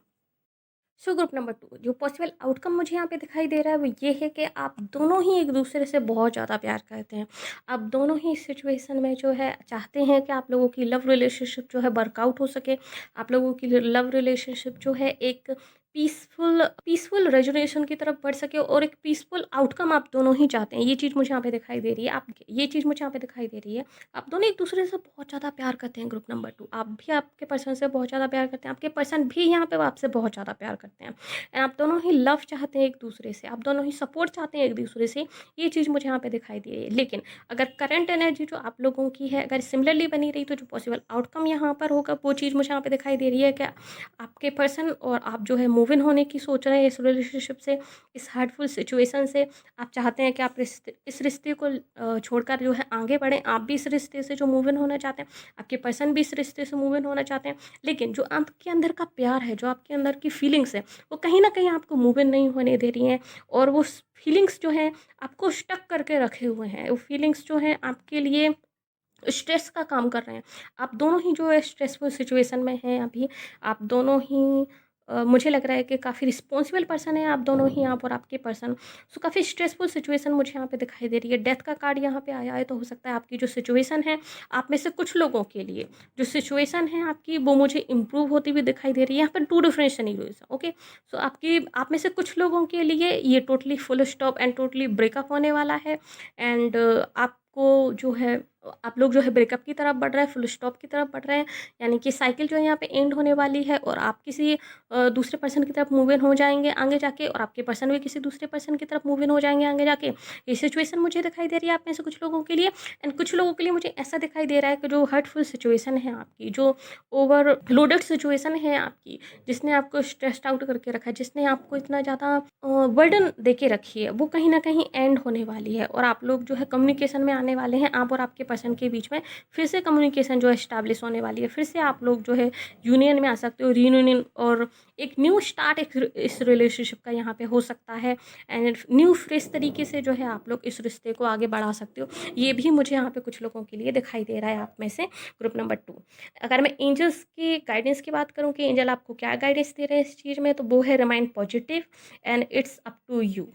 So group number 2 जो पॉसिबल आउटकम मुझे यहाँ पे दिखाई दे रहा है वो ये है कि आप दोनों ही एक दूसरे से बहुत ज़्यादा प्यार करते हैं। आप दोनों ही सिचुएशन में जो है चाहते हैं कि आप लोगों की लव रिलेशनशिप जो है वर्कआउट हो सके। आप लोगों की लव रिलेशनशिप जो है एक पीसफुल पीसफुल रेजोनेशन की तरफ बढ़ सके, और एक पीसफुल आउटकम आप दोनों ही चाहते हैं। ये चीज़ मुझे यहाँ पे दिखाई दे रही है। आप ये चीज़ मुझे यहाँ पे दिखाई दे रही है। आप दोनों एक दूसरे से बहुत ज़्यादा प्यार करते हैं ग्रुप नंबर 2। आप भी आपके पर्सन से बहुत ज़्यादा प्यार करते हैं, आपके पर्सन भी यहाँ पे आपसे बहुत ज़्यादा प्यार करते हैं। एंड आप दोनों ही लव चाहते हैं एक दूसरे से, आप दोनों ही सपोर्ट चाहते हैं एक दूसरे से। ये चीज़ मुझे यहाँ पे दिखाई दे रही है। लेकिन अगर करंट एनर्जी जो आप लोगों की है अगर सिमिलरली बनी रही, तो जो पॉसिबल आउटकम यहाँ पर होगा वो चीज़ मुझे यहाँ पे दिखाई दे रही है कि आपके पर्सन और आप जो है मूव मूव इन होने की सोच रहे हैं इस रिलेशनशिप से, इस हार्टफुल सिचुएशन से। आप चाहते हैं कि आप इस रिश्ते को छोड़कर जो है आगे बढ़ें। आप भी इस रिश्ते से जो मूव इन होना चाहते हैं, आपके पर्सन भी इस रिश्ते से मूव इन होना चाहते हैं, लेकिन जो आपके अंदर का प्यार है, जो आपके अंदर की फीलिंग्स है, वो कहीं ना कहीं आपको मूव इन नहीं होने दे रही हैं। और वो फीलिंग्स जो हैं आपको स्टक करके रखे हुए हैं। वो फीलिंग्स जो हैं आपके लिए स्ट्रेस का काम कर रहे हैं। आप दोनों ही जो है स्ट्रेसफुल सिचुएशन में हैं अभी। आप दोनों ही मुझे लग रहा है कि काफ़ी रिस्पॉन्सिबल पर्सन है आप दोनों ही, आप और आपके पर्सन। सो काफ़ी स्ट्रेसफुल सिचुएशन मुझे यहाँ पे दिखाई दे रही है। डेथ का कार्ड यहाँ पे आया है, तो हो सकता है आपकी जो सिचुएशन है, आप में से कुछ लोगों के लिए जो सिचुएशन है आपकी, वो मुझे इम्प्रूव होती हुई दिखाई दे रही है। यहाँ पर 2 डिफरेंट सिनेरियोज़ है, ओके। सो आप में से कुछ लोगों के लिए ये totally full stop and totally breakup होने वाला है। एंड आपको जो है, आप लोग जो है ब्रेकअप की तरफ बढ़ रहे हैं, फुल स्टॉप की तरफ बढ़ रहे हैं। यानी कि साइकिल जो है यहाँ पे एंड होने वाली है, और आप किसी दूसरे पर्सन की तरफ मूव इन हो जाएंगे आगे जाके, और आपके पर्सन भी किसी दूसरे पर्सन की तरफ मूव इन हो जाएंगे आगे जाके। ये सिचुएशन मुझे दिखाई दे रही है आप में से कुछ लोगों के लिए। एंड कुछ लोगों के लिए मुझे ऐसा दिखाई दे रहा है कि जो हर्टफुल सिचुएशन है आपकी, जो ओवरलोडेड सिचुएशन है आपकी, जिसने आपको स्ट्रेस्ड आउट करके रखा है, जिसने आपको इतना ज़्यादा बर्डन दे के रखी है, वो कहीं ना कहीं एंड होने वाली है। और आप लोग जो है कम्युनिकेशन में आने वाले हैं। आप और आपके पर्सन के बीच में फिर से कम्युनिकेशन जो है इस्टेब्लिश होने वाली है। फिर से आप लोग जो है यूनियन में आ सकते हो, रीयूनियन, और एक न्यू स्टार्ट इस रिलेशनशिप का यहाँ पे हो सकता है। एंड न्यू फ्रेश तरीके से जो है आप लोग इस रिश्ते को आगे बढ़ा सकते हो। ये भी मुझे यहाँ पे कुछ लोगों के लिए दिखाई दे रहा है आप में से, ग्रुप नंबर 2। अगर मैं एंजल्स की गाइडेंस की बात करूँ कि एंजल आपको क्या गाइडेंस दे रहे हैं इस चीज़ में, तो वो है remain positive and it's up to you.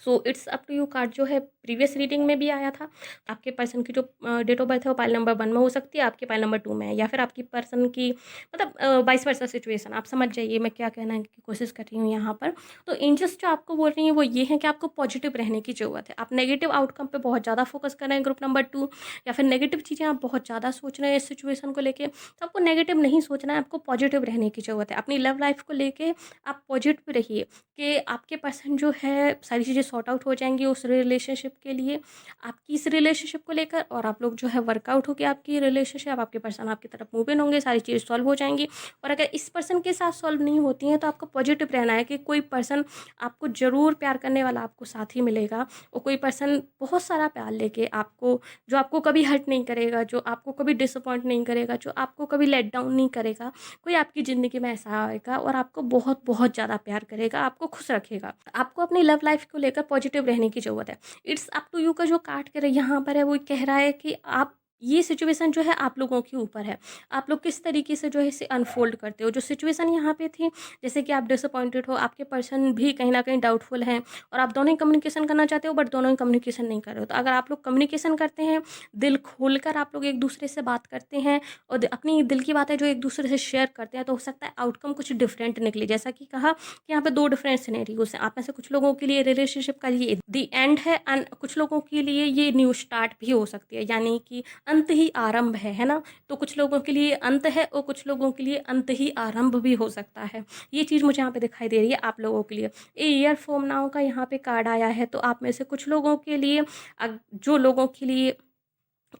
So it's up to you card जो है प्रीवियस रीडिंग में भी आया था। आपके पर्सन की जो डेट ऑफ बर्थ है वो पाइल नंबर 1 में हो सकती है, आपके पाइल नंबर 2 में है, या फिर आपकी पर्सन की मतलब वाइस वर्सा सिचुएशन। आप समझ जाइए मैं क्या कहना की कोशिश कर रही हूँ यहाँ पर। तो एंजल्स जो आपको बोल रही हैं वो ये है कि आपको पॉजिटिव रहने की ज़रूरत है। आप नेगेटिव आउटकम पे बहुत ज़्यादा फोकस कर रहे हैं ग्रुप नंबर 2, या फिर नेगेटिव चीज़ें आप बहुत ज़्यादा सोच रहे हैं इस सिचुएशन को लेके। तो आपको नेगेटिव नहीं सोचना है, आपको पॉजिटिव रहने की ज़रूरत है। अपनी लव लाइफ को लेके आप पॉजिटिव रहिए कि आपके पर्सन जो है सारी चीज़ें सॉर्ट आउट हो जाएंगी उस रिलेशनशिप के लिए, आपकी इस रिलेशनशिप को लेकर। और आप लोग जो है वर्कआउट होगी आपकी रिलेशनशिप, आपके पर्सन आपकी तरफ मूव इन होंगे, सारी चीज़ें सॉल्व हो जाएंगी। और अगर इस पर्सन के साथ सॉल्व नहीं होती हैं, तो आपको पॉजिटिव रहना है कि कोई पर्सन आपको ज़रूर प्यार करने वाला आपको साथ ही मिलेगा। और कोई पर्सन बहुत सारा प्यार लेके आपको, जो आपको कभी हर्ट नहीं करेगा, जो आपको कभी डिसअपॉइंट नहीं करेगा, जो आपको कभी लेट डाउन नहीं करेगा, कोई आपकी ज़िंदगी में ऐसा आएगा और आपको बहुत बहुत ज़्यादा प्यार करेगा, आपको खुश रखेगा। आपको अपनी लव लाइफ को लेकर पॉजिटिव रहने की ज़रूरत है। इट्स अप टू यू का जो कार्ड कर यहाँ पर है वो कह रहा है कि आप, ये सिचुएशन जो है आप लोगों के ऊपर है। आप लोग किस तरीके से जो है इसे अनफोल्ड करते हो। जो सिचुएशन यहाँ पे थी, जैसे कि आप डिसअपॉइंटेड हो, आपके पर्सन भी कहीं ना कहीं डाउटफुल हैं, और आप दोनों ही कम्युनिकेशन करना चाहते हो बट दोनों ही कम्युनिकेशन नहीं कर रहे हो। तो अगर आप लोग कम्युनिकेशन करते हैं, दिल खोलकर आप लोग एक दूसरे से बात करते हैं, और अपनी दिल की बातें जो एक दूसरे से शेयर करते हैं, तो हो सकता है आउटकम कुछ डिफरेंट निकले। जैसा कि कहा कि यहाँ पे 2 डिफरेंट सिनेरियोज हैं। आप में से कुछ लोगों के लिए रिलेशनशिप का ये द एंड है, एंड कुछ लोगों के लिए ये न्यू स्टार्ट भी हो सकती है, यानी कि अंत ही आरंभ है ना। तो कुछ लोगों के लिए अंत है और कुछ लोगों के लिए अंत ही आरंभ भी हो सकता है। ये चीज़ मुझे यहाँ पे दिखाई दे रही है आप लोगों के लिए। ए ईयर फ्रॉम नाउ का यहाँ पे कार्ड आया है, तो आप में से कुछ लोगों के लिए, जो लोगों के लिए,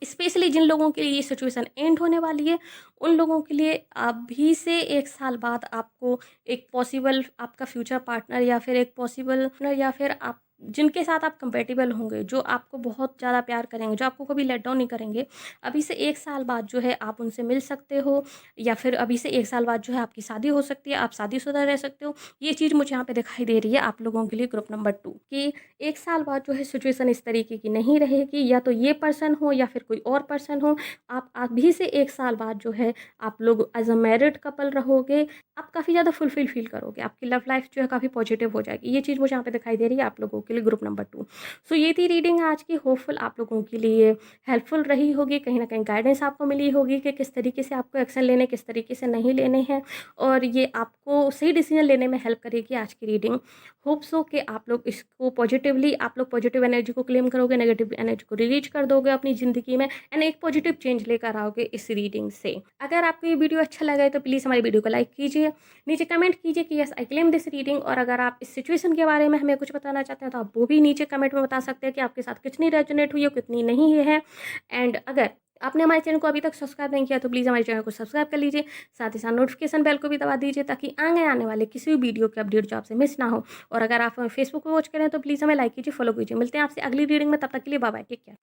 स्पेशली जिन लोगों के लिए ये सिचुएशन एंड होने वाली है, उन लोगों के लिए अभी से 1 साल बाद आपको एक पॉसिबल आपका फ्यूचर पार्टनर, या फिर एक पॉसिबल पार्टनर, या फिर आप जिनके साथ आप कंपेटेबल होंगे, जो आपको बहुत ज़्यादा प्यार करेंगे, जो आपको कभी लेट डाउन नहीं करेंगे, अभी से 1 साल बाद जो है आप उनसे मिल सकते हो। या फिर अभी से 1 साल बाद जो है आपकी शादी हो सकती है, आप शादीशुदा रह सकते हो। ये चीज़ मुझे यहाँ पे दिखाई दे रही है आप लोगों के लिए ग्रुप नंबर 2, कि 1 साल बाद जो है सिचुएशन इस तरीके की नहीं रहेगी, या तो ये पर्सन हो या फिर कोई और पर्सन हो। आप अभी से 1 साल बाद जो है आप लोग एज अ मैरिड कपल रहोगे। आप काफ़ी ज़्यादा फुलफिल फील करोगे, आपकी लव लाइफ जो है काफ़ी पॉजिटिव हो जाएगी। ये चीज़ मुझे यहाँ पे दिखाई दे रही है आप लोगों के लिए ग्रुप नंबर 2। सो ये थी रीडिंग आज की। होपफुल आप लोगों के लिए हेल्पफुल रही होगी, कहीं ना कहीं गाइडेंस आपको मिली होगी कि किस तरीके से आपको एक्शन लेने, किस तरीके से नहीं लेने हैं, और ये आपको सही डिसीजन लेने में हेल्प करेगी आज की रीडिंग। होप सो कि आप लोग इसको पॉजिटिवली, आप लोग पॉजिटिव एनर्जी को क्लेम करोगे, नेगेटिव एनर्जी को रिलीज कर दोगे अपनी ज़िंदगी में, एंड एक पॉजिटिव चेंज लेकर आओगे इस रीडिंग से। अगर आपको ये वीडियो अच्छा लगा है तो प्लीज़ हमारी वीडियो को लाइक कीजिए, नीचे कमेंट कीजिए कि yes I claim this reading. और अगर आप इस सिचुएशन के बारे में हमें कुछ बताना चाहते हैं तो आप वो भी नीचे कमेंट में बता सकते हैं कि आपके साथ कितनी रेजोनेट हुई है, कितनी नहीं है। एंड अगर आपने हमारे चैनल को अभी तक सब्सक्राइब नहीं किया तो प्लीज़ हमारे चैनल को सब्सक्राइब कर लीजिए, साथ ही साथ नोटिफिकेशन बेल को भी दबा दीजिए ताकि आगे आने वाले किसी भी वीडियो की अपडेट जो आपसे मिस ना हो। और अगर आप हमें फेसबुक पे वॉच करें तो प्लीज़ हमें लाइक कीजिए, फॉलो कीजिए। मिलते हैं आपसे अगली रीडिंग में, तब तक के लिए बाय बाय, टेक केयर।